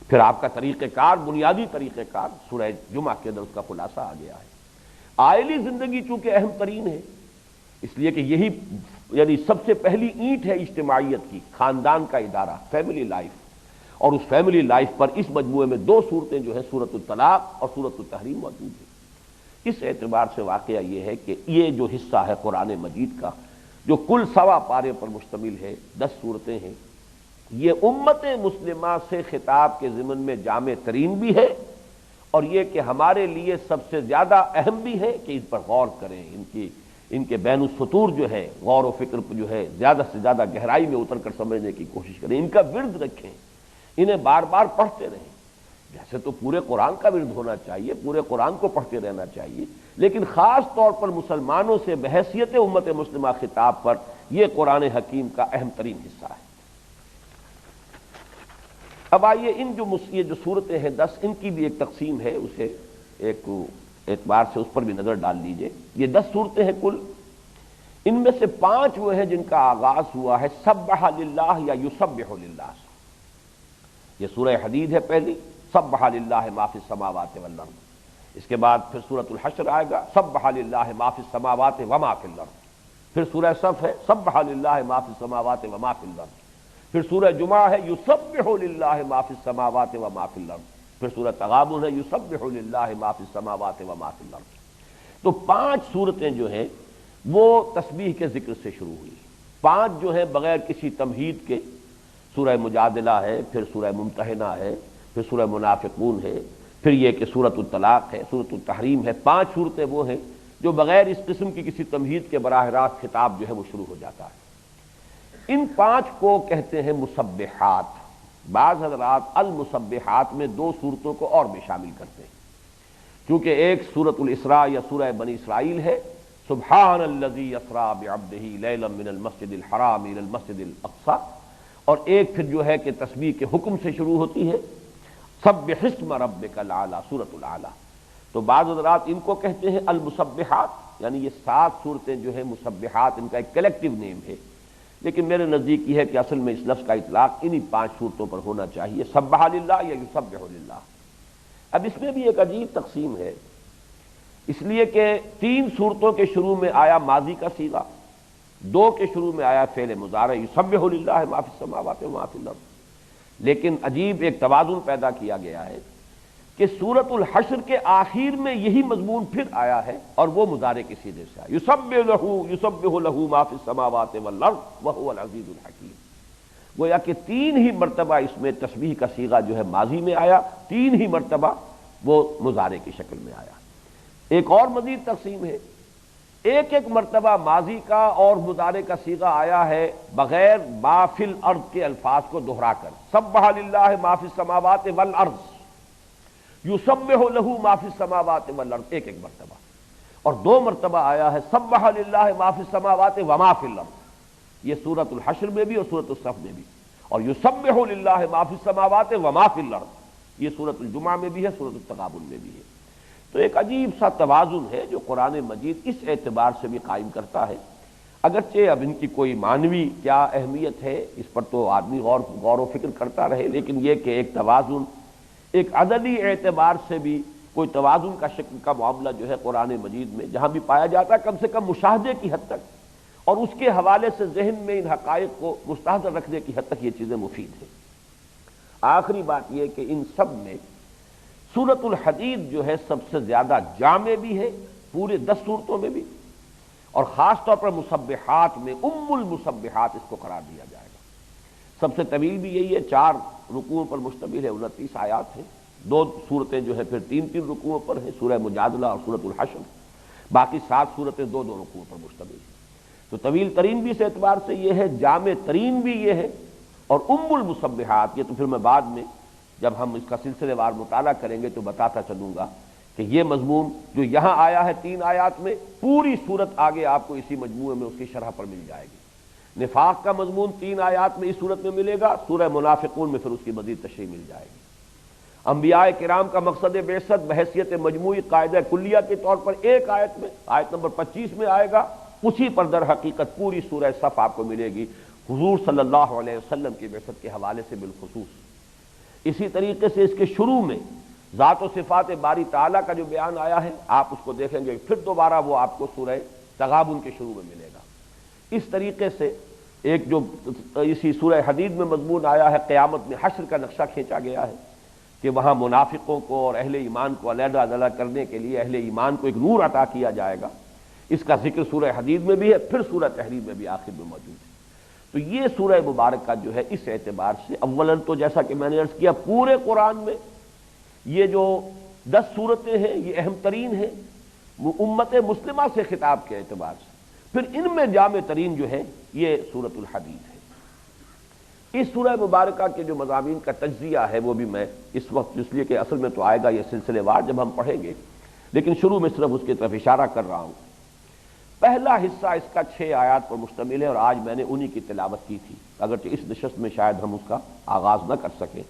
[SPEAKER 1] پھر آپ کا طریقہ کار، بنیادی طریقہ کار سورہ جمعہ کے اندر اس کا خلاصہ آ گیا ہے۔ آئلی زندگی چونکہ اہم ترین ہے، اس لیے کہ یہی یعنی سب سے پہلی اینٹ ہے اجتماعیت کی، خاندان کا ادارہ، فیملی لائف، اور اس فیملی لائف پر اس مجموعے میں 2 صورتیں جو ہے سورۃ الطلاق اور سورۃ التحریم موجود ہیں۔ اس اعتبار سے واقعہ یہ ہے کہ یہ جو حصہ ہے قرآن مجید کا جو کل 1.25 پارے پر مشتمل ہے، 10 صورتیں ہیں، یہ امت مسلمہ سے خطاب کے ضمن میں جامع ترین بھی ہے، اور یہ کہ ہمارے لیے سب سے زیادہ اہم بھی ہے کہ ان پر غور کریں، ان کے بین السطور جو ہے غور و فکر جو ہے زیادہ سے زیادہ گہرائی میں اتر کر سمجھنے کی کوشش کریں، ان کا ورد رکھیں، انہیں بار بار پڑھتے رہیں۔ جیسے تو پورے قرآن کا ورد ہونا چاہیے، پورے قرآن کو پڑھتے رہنا چاہیے، لیکن خاص طور پر مسلمانوں سے بحیثیت امت مسلمہ خطاب پر یہ قرآن حکیم کا اہم ترین حصہ ہے۔ اب آئیے یہ جو صورتیں ہیں 10، ان کی بھی ایک تقسیم ہے، اسے ایک اعتبار سے اس پر بھی نظر ڈال لیجئے۔ یہ 10 صورتیں ہیں کل، ان میں سے 5 وہ ہیں جن کا آغاز ہوا ہے سبح للہ یا یسبح للہ۔ یہ سورہ حدید ہے پہلی، سبح للہ ما فی السماوات والارض، اس کے بعد پھر سورۃ الحشر آئے گا، سبح للہ ما فی السماوات وما فی الارض، پھر سورہ صف ہے سبح للہ ما فی السماوات وما فی الارض، پھر سورہ جمعہ ہے یسبح للہ ما فی السماوات وما فی الارض، پھر سورہ تغابن ہے یسبح للہ ما فی السماوات و ما فی الارض۔ تو 5 صورتیں جو ہیں وہ تسبیح کے ذکر سے شروع ہوئی، 5 جو ہیں بغیر کسی تمہید کے، سورہ مجادلہ ہے، پھر سورہ ممتحنہ ہے، پھر سورہ منافقون ہے، پھر یہ کہ سورۃ الطلاق ہے، سورۃ التحریم ہے۔ 5 صورتیں وہ ہیں جو بغیر اس قسم کی کسی تمہید کے براہ راست خطاب جو ہے وہ شروع ہو جاتا ہے۔ ان 5 کو کہتے ہیں مسبحات۔ بعض حضرات المسبحات میں 2 صورتوں کو اور بھی شامل کرتے ہیں، کیونکہ ایک سورۃ الاسراء یا سورہ بنی اسرائیل ہے، سبحان الذی اسریٰ بعبدہ لیلا من المسجد الحرام الی المسجد الاقصی، اور ایک پھر جو ہے کہ تسبیح کے حکم سے شروع ہوتی ہے، سبح اسم ربک الاعلی، سورۃ الاعلی۔ تو بعض حضرات ان کو کہتے ہیں المسبحات، یعنی یہ 7 صورتیں جو ہیں مسبحات، ان کا ایک کلیکٹیو نیم ہے، لیکن میرے نزدیک یہ ہے کہ اصل میں اس لفظ کا اطلاق انہی 5 صورتوں پر ہونا چاہیے، سبح للہ یا یسبح للہ۔ اب اس میں بھی ایک عجیب تقسیم ہے، اس لیے کہ 3 صورتوں کے شروع میں آیا ماضی کا صیغہ، 2 کے شروع میں آیا فعل مضارع یسبح للہ ما فی السماوات و ما فی الارض، لیکن عجیب ایک توازن پیدا کیا گیا ہے کہ سورۃ الحشر کے آخر میں یہی مضمون پھر آیا ہے اور وہ مضارع کے صیغے سے آیا، یسبح لہ ما فی السماوات والارض وہو العزیز الحکیم۔ گویا کہ 3 ہی مرتبہ اس میں تسبیح کا صیغہ جو ہے ماضی میں آیا، 3 ہی مرتبہ وہ مضارع کی شکل میں آیا۔ ایک اور مزید تقسیم ہے، ایک مرتبہ ماضی کا اور مضارع کا صیغہ آیا ہے بغیر ما فی الارض کے الفاظ کو دہرا کر، سبح للہ ما فی السماوات والارض، یسبح لہ ما فی السماوات والارض، ایک مرتبہ، اور 2 مرتبہ آیا ہے سبح للہ ما فی السماوات وما فی الارض، یہ سورۃ الحشر میں بھی اور سورۃ الصف میں بھی، اور یسبح للہ ما فی السماوات وما فی الارض، یہ سورۃ الجمعہ میں بھی ہے، سورۃ التغابن میں بھی ہے۔ تو ایک عجیب سا توازن ہے جو قرآن مجید اس اعتبار سے بھی قائم کرتا ہے، اگرچہ اب ان کی کوئی معنوی کیا اہمیت ہے اس پر تو آدمی غور و فکر کرتا رہے، لیکن یہ کہ ایک توازن، ایک عددی اعتبار سے بھی کوئی توازن کا شکل کا معاملہ جو ہے قرآن مجید میں جہاں بھی پایا جاتا ہے، کم سے کم مشاہدے کی حد تک اور اس کے حوالے سے ذہن میں ان حقائق کو مستحضر رکھنے کی حد تک یہ چیزیں مفید ہیں۔ آخری بات یہ کہ ان سب میں سورۃ الحدید جو ہے سب سے زیادہ جامع بھی ہے، پورے 10 صورتوں میں بھی، اور خاص طور پر مسبحات میں ام المسبحات اس کو قرار دیا جائے گا۔ سب سے طویل بھی یہی ہے، 4 رکوعوں پر مشتمل ہے، 29 آیات ہیں، 2 صورتیں جو ہے پھر 3 رکوعوں پر ہیں، سورہ مجادلہ اور سورۃ الحشر، باقی 7 صورتیں 2 رکوعوں پر مشتمل ہیں۔ تو طویل ترین بھی اس اعتبار سے یہ ہے، جامع ترین بھی یہ ہے، اور ام المسبحات یہ تو پھر میں بعد میں جب ہم اس کا سلسلے وار مطالعہ کریں گے تو بتاتا چلوں گا کہ یہ مضمون جو یہاں آیا ہے 3 آیات میں، پوری صورت آگے آپ کو اسی مجموعے میں اس کی شرح پر مل جائے گی۔ نفاق کا مضمون 3 آیات میں اس صورت میں ملے گا، سورہ منافقون میں پھر اس کی مزید تشریح مل جائے گی۔ انبیاء کرام کا مقصد بعثت بحیثیت مجموعی قاعدہ کلیہ کے طور پر ایک آیت میں، آیت نمبر 25 میں آئے گا، اسی پر در حقیقت پوری سورہ صف آپ کو ملے گی حضور صلی اللہ علیہ وسلم کی بعثت کے حوالے سے بالخصوص۔ اسی طریقے سے اس کے شروع میں ذات و صفات باری تعالیٰ کا جو بیان آیا ہے، آپ اس کو دیکھیں گے، پھر دوبارہ وہ آپ کو سورہ تغابن کے شروع میں ملے گا۔ اس طریقے سے ایک جو اسی سورہ حدید میں مضمون آیا ہے، قیامت میں حشر کا نقشہ کھینچا گیا ہے کہ وہاں منافقوں کو اور اہل ایمان کو علیحدہ علیحدہ کرنے کے لیے اہل ایمان کو ایک نور عطا کیا جائے گا، اس کا ذکر سورہ حدید میں بھی ہے، پھر سورہ تحریم میں بھی آخر میں موجود ہے۔ تو یہ سورہ مبارکہ جو ہے اس اعتبار سے اولاً تو جیسا کہ میں نے عرض کیا پورے قرآن میں یہ جو 10 صورتیں ہیں یہ اہم ترین ہیں امت مسلمہ سے خطاب کے اعتبار سے، پھر ان میں جامع ترین جو ہے یہ سورۃ الحدید ہے۔ اس سورہ مبارکہ کے جو مضامین کا تجزیہ ہے وہ بھی میں اس وقت، اس لیے کہ اصل میں تو آئے گا یہ سلسلے وار جب ہم پڑھیں گے، لیکن شروع میں صرف اس کی طرف اشارہ کر رہا ہوں۔ پہلا حصہ اس کا 6 آیات پر مشتمل ہے اور آج میں نے انہی کی تلاوت کی تھی، اگرچہ اس نشست میں شاید ہم اس کا آغاز نہ کر سکیں۔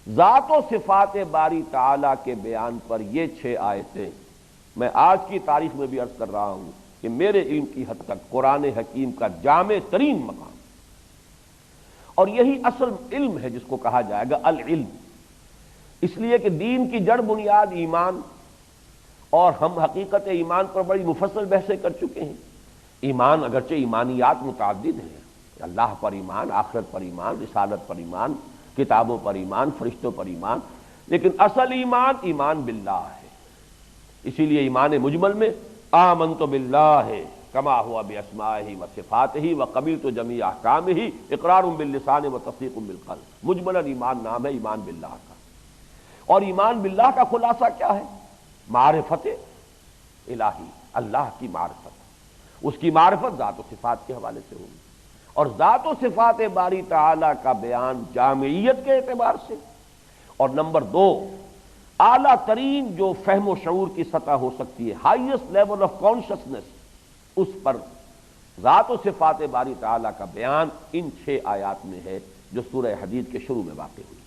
[SPEAKER 1] ذات و صفات باری تعالیٰ کے بیان پر یہ 6 آیتیں میں آج کی تاریخ میں بھی عرض کر رہا ہوں کہ میرے علم کی حد تک قرآن حکیم کا جامع ترین مقام، اور یہی اصل علم ہے جس کو کہا جائے گا العلم، اس لیے کہ دین کی جڑ بنیاد ایمان، اور ہم حقیقت ایمان پر بڑی مفصل بحثیں کر چکے ہیں۔ ایمان اگرچہ ایمانیات متعدد ہیں، اللہ پر ایمان، آخرت پر ایمان، رسالت پر ایمان، کتابوں پر ایمان، فرشتوں پر ایمان، لیکن اصل ایمان ایمان باللہ ہے. اسی لیے ایمان مجمل میں آمنت باللہ کما ہوا باسمائہ وصفاتہ وقبلت جمیع احکامہ اقرار باللسان وتصدیق بالقلب. مجملاً ایمان نام ہے ایمان باللہ کا. اور ایمان باللہ کا خلاصہ کیا ہے؟ معرفت الہی، اللہ کی معرفت. اس کی معرفت ذات و صفات کے حوالے سے ہوگی، اور ذات و صفات باری تعالی کا بیان جامعیت کے اعتبار سے. اور نمبر دو، اعلیٰ ترین جو فہم و شعور کی سطح ہو سکتی ہے، ہائیسٹ لیول آف کانشسنس، اس پر ذات و صفات باری تعالی کا بیان ان 6 آیات میں ہے جو سورہ حدید کے شروع میں واقع ہوئی.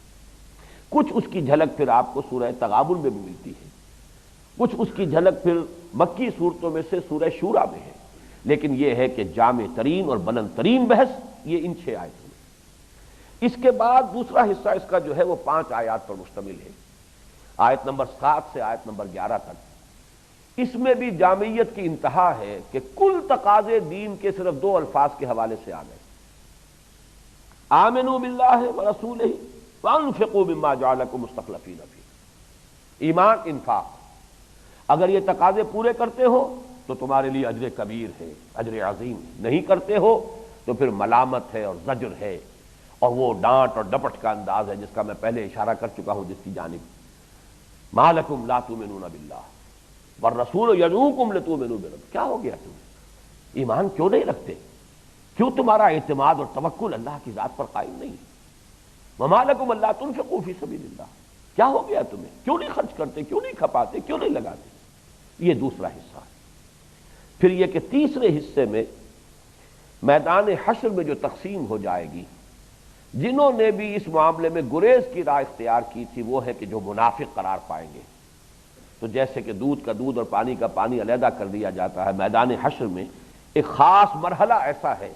[SPEAKER 1] کچھ اس کی جھلک پھر آپ کو سورہ تغابن میں بھی ملتی ہے، کچھ اس کی جھلک پھر مکی صورتوں میں سے سورہ شورا میں ہے. لیکن یہ ہے کہ جامع ترین اور بلند ترین بحث یہ ان 6 آیتوں میں. اس کے بعد دوسرا حصہ اس کا جو ہے وہ 5 آیات پر مشتمل ہے، آیت نمبر 7 سے آیت نمبر 11 تک. اس میں بھی جامعیت کی انتہا ہے کہ کل تقاضے دین کے صرف 2 الفاظ کے حوالے سے آ گئے، آمنوا باللہ ورسولہ وانفقوا مما جعلکم مستخلفین فیہ. ایمان، انفاق. اگر یہ تقاضے پورے کرتے ہو تو تمہارے لیے اجر کبیر ہے، اجر عظیم. نہیں کرتے ہو تو پھر ملامت ہے اور زجر ہے، اور وہ ڈانٹ اور ڈپٹ کا انداز ہے جس کا میں پہلے اشارہ کر چکا ہوں، جس کی جانب ما لکم لا تؤمنون باللہ والرسول یدعوکم لتؤمنوا بربکم. کیا ہو گیا تمہیں؟ ایمان کیوں نہیں رکھتے؟ کیوں تمہارا اعتماد اور توکل اللہ کی ذات پر قائم نہیں؟ وما لکم الا تنفقوا فی سبیل اللہ. کیا ہو گیا تمہیں؟ کیوں نہیں خرچ کرتے؟ کیوں نہیں کھپاتے؟ کیوں نہیں لگاتے؟ یہ دوسرا حصہ ہے. پھر یہ کہ تیسرے حصے میں میدان حشر میں جو تقسیم ہو جائے گی، جنہوں نے بھی اس معاملے میں گریز کی راہ اختیار کی تھی وہ ہے کہ جو منافق قرار پائیں گے. تو جیسے کہ دودھ کا دودھ اور پانی کا پانی علیحدہ کر دیا جاتا ہے، میدان حشر میں ایک خاص مرحلہ ایسا ہے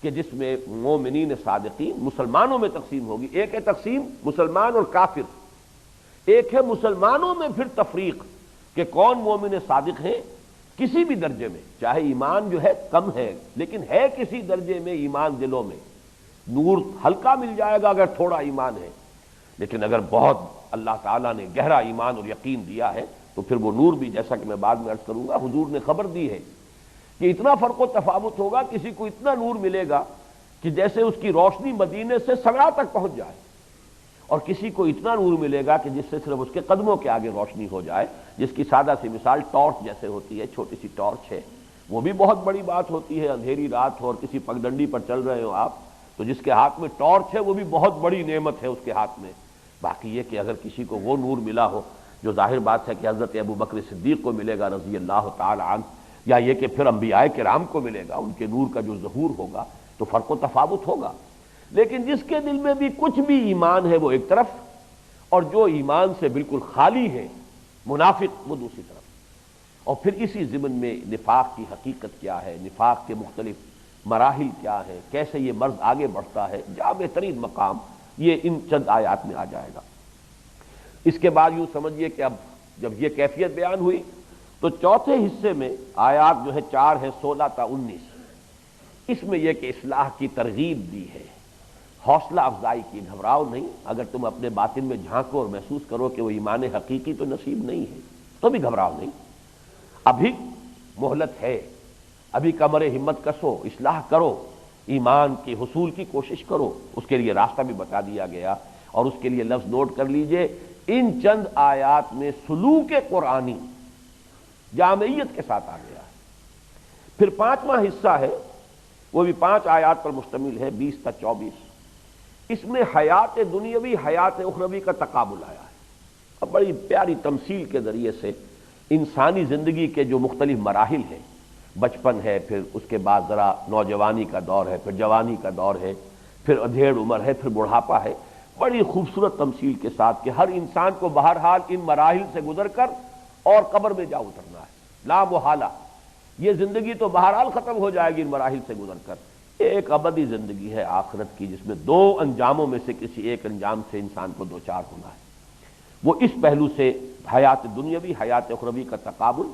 [SPEAKER 1] کہ جس میں مومنین صادقین مسلمانوں میں تقسیم ہوگی. ایک ہے تقسیم مسلمان اور کافر، ایک ہے مسلمانوں میں پھر تفریق کہ کون مومن صادق ہیں کسی بھی درجے میں، چاہے ایمان جو ہے کم ہے لیکن ہے کسی درجے میں ایمان دلوں میں. نور ہلکا مل جائے گا اگر تھوڑا ایمان ہے، لیکن اگر بہت اللہ تعالیٰ نے گہرا ایمان اور یقین دیا ہے تو پھر وہ نور بھی، جیسا کہ میں بعد میں عرض کروں گا، حضور نے خبر دی ہے کہ اتنا فرق و تفاوت ہوگا، کسی کو اتنا نور ملے گا کہ جیسے اس کی روشنی مدینے سے سگڑا تک پہنچ جائے، اور کسی کو اتنا نور ملے گا کہ جس سے صرف اس کے قدموں کے آگے روشنی ہو جائے. جس کی سادہ سی مثال ٹارچ جیسے ہوتی ہے، چھوٹی سی ٹارچ ہے، وہ بھی بہت بڑی بات ہوتی ہے. اندھیری رات ہو اور کسی پگڈنڈی پر چل رہے ہو آپ، تو جس کے ہاتھ میں ٹارچ ہے وہ بھی بہت بڑی نعمت ہے اس کے ہاتھ میں. باقی یہ کہ اگر کسی کو وہ نور ملا ہو جو ظاہر بات ہے کہ حضرت ابو بکر صدیق کو ملے گا رضی اللہ تعالی عنہ، یا یہ کہ پھر انبیاء کرام کو ملے گا، ان کے نور کا جو ظہور ہوگا تو فرق و تفاوت ہوگا. لیکن جس کے دل میں بھی کچھ بھی ایمان ہے وہ ایک طرف، اور جو ایمان سے بالکل خالی ہے منافق وہ دوسری طرف. اور پھر اسی ضمن میں نفاق کی حقیقت کیا ہے، نفاق کے مختلف مراحل کیا ہے، کیسے یہ مرض آگے بڑھتا ہے، جامع ترین مقام یہ ان چند آیات میں آ جائے گا. اس کے بعد یوں سمجھیے کہ اب جب یہ کیفیت بیان ہوئی تو چوتھے حصے میں آیات جو ہے 4 ہے 16 تا 19. اس میں یہ کہ اصلاح کی ترغیب دی ہے، حوصلہ افزائی کی. گھبراؤ نہیں، اگر تم اپنے باطن میں جھانکو اور محسوس کرو کہ وہ ایمان حقیقی تو نصیب نہیں ہے تو بھی گھبراؤ نہیں. ابھی مہلت ہے، ابھی کمر ہمت کسو، اصلاح کرو، ایمان کے حصول کی کوشش کرو. اس کے لیے راستہ بھی بتا دیا گیا، اور اس کے لیے لفظ نوٹ کر لیجئے، ان چند آیات میں سلوک قرآنی جامعیت کے ساتھ آ گیا ہے. پھر 5واں حصہ ہے، وہ بھی 5 آیات پر مشتمل ہے، 20 تا 24. اس میں حیات دنیاوی حیات اخروی کا تقابل آیا ہے. اب بڑی پیاری تمثیل کے ذریعے سے انسانی زندگی کے جو مختلف مراحل ہیں، بچپن ہے، پھر اس کے بعد ذرا نوجوانی کا دور ہے، پھر جوانی کا دور ہے، پھر ادھیڑ عمر ہے، پھر بڑھاپا ہے، بڑی خوبصورت تمثیل کے ساتھ کہ ہر انسان کو بہرحال ان مراحل سے گزر کر اور قبر میں جا اترنا ہے. لا محالہ یہ زندگی تو بہرحال ختم ہو جائے گی ان مراحل سے گزر کر. ایک ابدی زندگی ہے آخرت کی، جس میں 2 انجاموں میں سے کسی ایک انجام سے انسان کو دوچار ہونا ہے. وہ اس پہلو سے حیات دنیاوی حیات اخروی کا تقابل،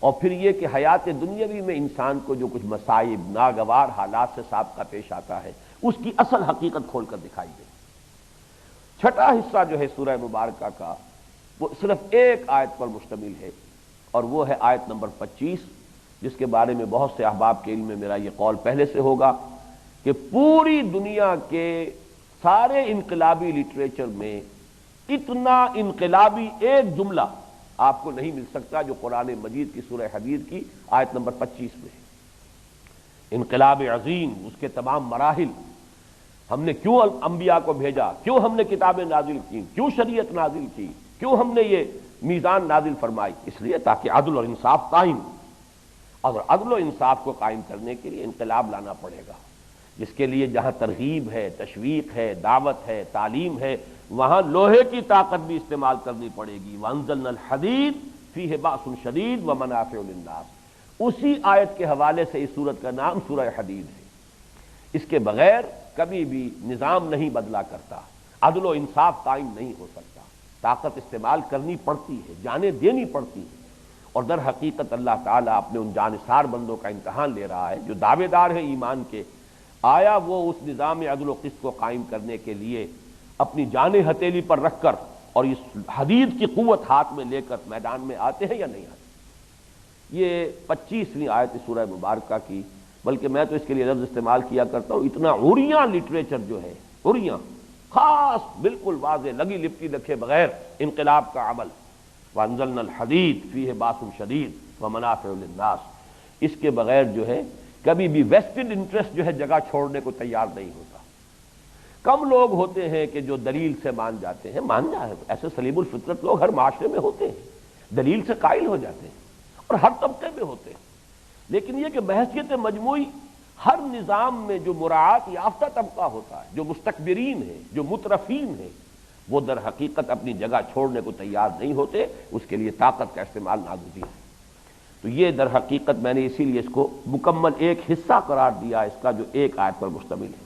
[SPEAKER 1] اور پھر یہ کہ حیات دنیاوی میں انسان کو جو کچھ مصائب ناگوار حالات سے سابقہ پیش آتا ہے اس کی اصل حقیقت کھول کر دکھائی گئی. چھٹا حصہ جو ہے سورہ مبارکہ کا وہ صرف ایک آیت پر مشتمل ہے، اور وہ ہے آیت نمبر 25، جس کے بارے میں بہت سے احباب کے علم میں میرا یہ قول پہلے سے ہوگا کہ پوری دنیا کے سارے انقلابی لٹریچر میں اتنا انقلابی ایک جملہ آپ کو نہیں مل سکتا جو قرآن مجید کی سورہ حدید کی آیت نمبر 25 میں ہے۔ انقلاب عظیم، اس کے تمام مراحل، ہم نے کیوں انبیاء کو بھیجا، کیوں ہم نے کتابیں نازل کی، کیوں شریعت نازل کی، کیوں ہم نے یہ میزان نازل فرمائی، اس لیے تاکہ عدل اور انصاف قائم ہو، اور عدل و انصاف کو قائم کرنے کے لیے انقلاب لانا پڑے گا، جس کے لیے جہاں ترغیب ہے، تشویق ہے، دعوت ہے، تعلیم ہے، وہاں لوہے کی طاقت بھی استعمال کرنی پڑے گی۔ وَأَنزَلْنَا الْحَدِيدَ فِيهِ بَأْسٌ شَدِيدٌ وَمَنَافِعُ لِلنَّاسِ، اسی آیت کے حوالے سے اس سورت کا نام سورہ حدید ہے۔ اس کے بغیر کبھی بھی نظام نہیں بدلا کرتا، عدل و انصاف قائم نہیں ہو سکتا، طاقت استعمال کرنی پڑتی ہے، جانیں دینی پڑتی ہے، اور در حقیقت اللہ تعالیٰ اپنے ان جانثار بندوں کا امتحان لے رہا ہے جو دعوے دار ہیں ایمان کے، آیا وہ اس نظام عدل و قسط کو قائم کرنے کے لیے اپنی جانیں ہتھیلی پر رکھ کر اور اس حدید کی قوت ہاتھ میں لے کر میدان میں آتے ہیں یا نہیں آتے۔ یہ 25ویں آیت سورہ مبارکہ کی، بلکہ میں تو اس کے لیے لفظ استعمال کیا کرتا ہوں، اتنا عریاں لٹریچر جو ہے، عریاں خاص بالکل واضح لگی لپٹی رکھے بغیر انقلاب کا عمل، وَأَنزَلْنَا الْحَدِيدَ فِيهِ بَأْسٌ شَدِيدٌ وَمَنَافِعُ لِلنَّاسِ، اس کے بغیر جو ہے کبھی بھی ویسٹڈ انٹرسٹ جو ہے جگہ چھوڑنے کو تیار نہیں ہوتا۔ کم لوگ ہوتے ہیں کہ جو دلیل سے مان جاتے ہیں، مان جائے، ایسے سلیم الفطرت لوگ ہر معاشرے میں ہوتے ہیں، دلیل سے قائل ہو جاتے ہیں، اور ہر طبقے میں ہوتے ہیں، لیکن یہ کہ بحثیت مجموعی ہر نظام میں جو مراعات یافتہ طبقہ ہوتا ہے، جو مستکبرین ہیں، جو مترفین ہیں، وہ در حقیقت اپنی جگہ چھوڑنے کو تیار نہیں ہوتے، اس کے لیے طاقت کا استعمال ناگزیر ہے۔ تو یہ در حقیقت میں نے اسی لیے اس کو مکمل ایک حصہ قرار دیا اس کا جو ایک آیت پر مشتمل ہے،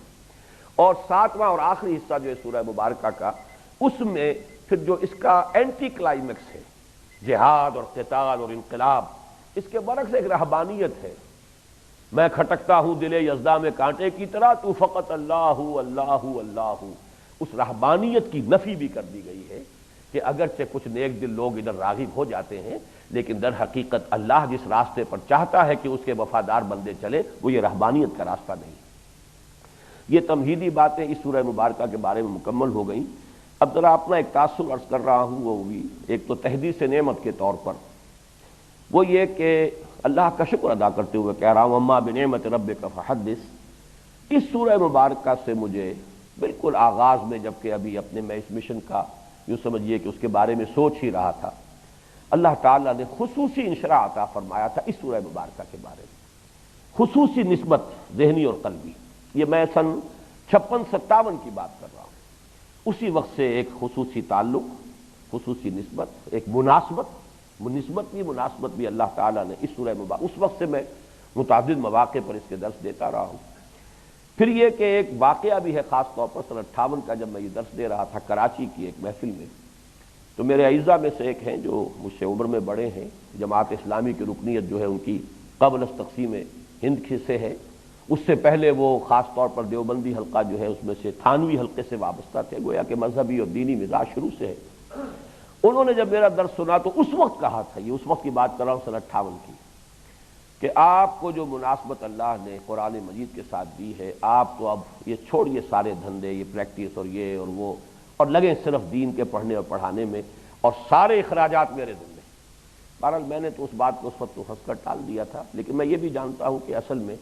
[SPEAKER 1] اور 7واں اور آخری حصہ جو ہے سورہ مبارکہ کا، اس میں پھر جو اس کا اینٹی کلائمیکس ہے، جہاد اور قتال اور انقلاب، اس کے برعکس ایک رہبانیت ہے۔ میں کھٹکتا ہوں دل یزداں میں کانٹے کی طرح، تو فقط اللہ اللہ اللہ، اس رہبانیت کی نفی بھی کر دی گئی ہے کہ اگرچہ کچھ نیک دل لوگ ادھر راغب ہو جاتے ہیں، لیکن در حقیقت اللہ جس راستے پر چاہتا ہے کہ اس کے وفادار بندے چلے، وہ یہ رہبانیت کا راستہ نہیں۔ یہ تمہیدی باتیں اس سورہ مبارکہ کے بارے میں مکمل ہو گئیں۔ اب ذرا اپنا ایک تاثر عرض کر رہا ہوں، وہ بھی ایک تو تحدیث نعمت کے طور پر، وہ یہ کہ اللہ کا شکر ادا کرتے ہوئے کہہ رہا ہوں اما بنعمت ربک فحدث۔ اس سورہ مبارکہ سے مجھے بالکل آغاز میں، جبکہ ابھی اپنے میں اس مشن کا یوں سمجھیے کہ اس کے بارے میں سوچ ہی رہا تھا، اللہ تعالیٰ نے خصوصی انشراح عطا فرمایا تھا اس سورہ مبارکہ کے بارے میں، خصوصی نسبت ذہنی اور قلبی۔ یہ میں سن 56-57 کی بات کر رہا ہوں، اسی وقت سے ایک خصوصی تعلق، خصوصی نسبت، ایک مناسبت بھی اللہ تعالیٰ نے اس سورہ مبارکہ، اس وقت سے میں متعدد مواقع پر اس کے درس دیتا رہا ہوں۔ پھر یہ کہ ایک واقعہ بھی ہے خاص طور پر سن 58 کا، جب میں یہ درس دے رہا تھا کراچی کی ایک محفل میں، تو میرے اعزاء میں سے ایک ہیں جو مجھ سے عمر میں بڑے ہیں، جماعت اسلامی کی رکنیت جو ہے ان کی قبل از تقسیم ہند سے ہے، اس سے پہلے وہ خاص طور پر دیوبندی حلقہ جو ہے اس میں سے تھانوی حلقے سے وابستہ تھے، گویا کہ مذہبی اور دینی مزاج شروع سے ہے۔ انہوں نے جب میرا درس سنا تو اس وقت کہا تھا، یہ اس وقت کی بات کر رہا ہوں سن 58 کی، کہ آپ کو جو مناسبت اللہ نے قرآن مجید کے ساتھ دی ہے، آپ تو اب یہ چھوڑیے سارے دھندے، یہ پریکٹس اور یہ اور وہ، اور لگیں صرف دین کے پڑھنے اور پڑھانے میں، اور سارے اخراجات میرے ذمہ۔ بہرحال میں نے تو اس بات کو اس وقت تو ہنس کر ٹال دیا تھا، لیکن میں یہ بھی جانتا ہوں کہ اصل میں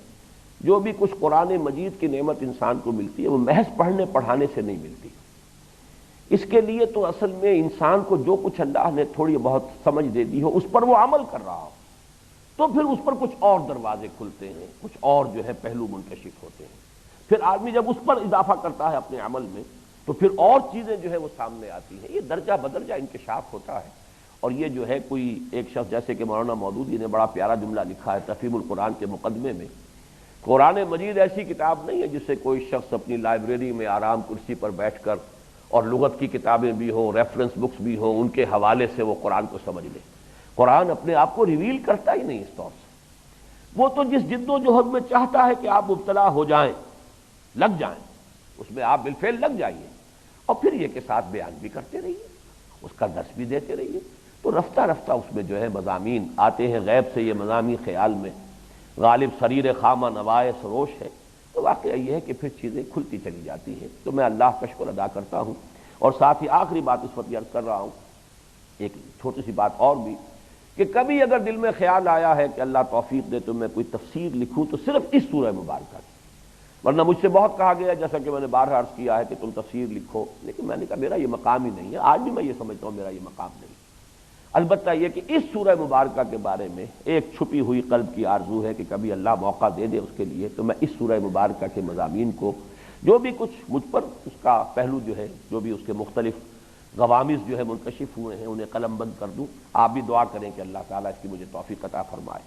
[SPEAKER 1] جو بھی کچھ قرآن مجید کی نعمت انسان کو ملتی ہے وہ محض پڑھنے پڑھانے سے نہیں ملتی۔ اس کے لیے تو اصل میں انسان کو جو کچھ اللہ نے تھوڑی بہت سمجھ دے دی ہو، اس پر وہ عمل کر رہا ہو، تو پھر اس پر کچھ اور دروازے کھلتے ہیں، کچھ اور جو ہے پہلو منکشف ہوتے ہیں۔ پھر آدمی جب اس پر اضافہ کرتا ہے اپنے عمل میں، تو پھر اور چیزیں جو ہے وہ سامنے آتی ہیں، یہ درجہ بدرجہ انکشاف ہوتا ہے۔ اور یہ جو ہے کوئی ایک شخص جیسے کہ مولانا مودودی نے بڑا پیارا جملہ لکھا ہے تفہیم القرآن کے مقدمے میں، قرآن مجید ایسی کتاب نہیں ہے جسے کوئی شخص اپنی لائبریری میں آرام کرسی پر بیٹھ کر، اور لغت کی کتابیں بھی ہوں، ریفرنس بکس بھی ہوں، ان کے حوالے سے وہ قرآن کو سمجھ لے۔ قرآن اپنے آپ کو ریویل کرتا ہی نہیں اس طور سے، وہ تو جس جد و جہد میں چاہتا ہے کہ آپ مبتلا ہو جائیں، لگ جائیں، اس میں آپ بالفعل لگ جائیے۔ اور پھر یہ کہ ساتھ بیان بھی کرتے رہیے، اس کا درس بھی دیتے رہیے، تو رفتہ رفتہ اس میں جو ہے مضامین آتے ہیں غیب سے، یہ مضامین خیال میں غالب سریر خامہ نوائے سروش ہے، تو واقعہ یہ ہے کہ پھر چیزیں کھلتی چلی جاتی ہیں۔ تو میں اللہ کا شکر ادا کرتا ہوں، اور ساتھ ہی آخری بات اس وقت عرض کر رہا ہوں، ایک چھوٹی سی بات اور بھی، کہ کبھی اگر دل میں خیال آیا ہے کہ اللہ توفیق دے تو میں کوئی تفسیر لکھوں تو صرف اس سورہ مبارکہ کی، ورنہ مجھ سے بہت کہا گیا جیسا کہ میں نے بارہا عرض کیا ہے کہ تم تفسیر لکھو، لیکن میں نے کہا میرا یہ مقام ہی نہیں ہے، آج بھی میں یہ سمجھتا ہوں میرا یہ مقام نہیں ہے۔ البتہ یہ کہ اس سورہ مبارکہ کے بارے میں ایک چھپی ہوئی قلب کی آرزو ہے کہ کبھی اللہ موقع دے دے اس کے لیے، تو میں اس سورہ مبارکہ کے مضامین کو جو بھی کچھ مجھ پر اس کا پہلو جو ہے، جو بھی اس کے مختلف غوامض جو ہے منکشف ہوئے ہیں، انہیں قلم بند کر دوں۔ آپ بھی دعا کریں کہ اللہ تعالیٰ اس کی مجھے توفیق عطا فرمائے۔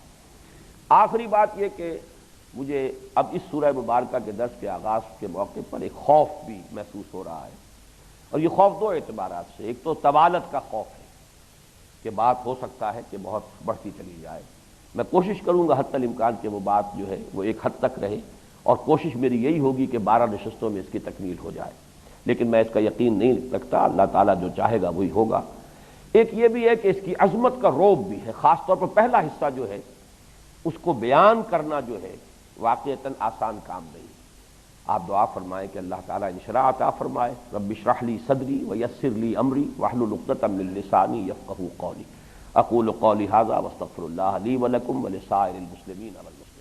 [SPEAKER 1] آخری بات یہ کہ مجھے اب اس سورہ مبارکہ کے درس کے آغاز کے موقع پر ایک خوف بھی محسوس ہو رہا ہے، اور یہ خوف دو اعتبارات سے، ایک تو طوالت کا خوف ہے کہ بات ہو سکتا ہے کہ بہت بڑھتی چلی جائے۔ میں کوشش کروں گا حتی الامکان کہ وہ بات جو ہے وہ ایک حد تک رہے، اور کوشش میری یہی ہوگی کہ 12 نشستوں میں اس کی تکمیل ہو جائے، لیکن میں اس کا یقین نہیں رکھتا، اللہ تعالیٰ جو چاہے گا وہی ہوگا۔ ایک یہ بھی ہے کہ اس کی عظمت کا رعب بھی ہے، خاص طور پر پہلا حصہ جو ہے اس کو بیان کرنا جو ہے واقعتاً آسان کام نہیں۔ آپ دعا فرمائیں کہ اللہ تعالیٰ انشراح عطا فرمائے۔ رب اشرح لی صدری ویسر لی امری واحلل عقدۃ من لسانی یفقہوا قولی۔ اقول قولی ھذا واستغفر اللہ لی ولکم ولسائر المسلمین والمسلمات۔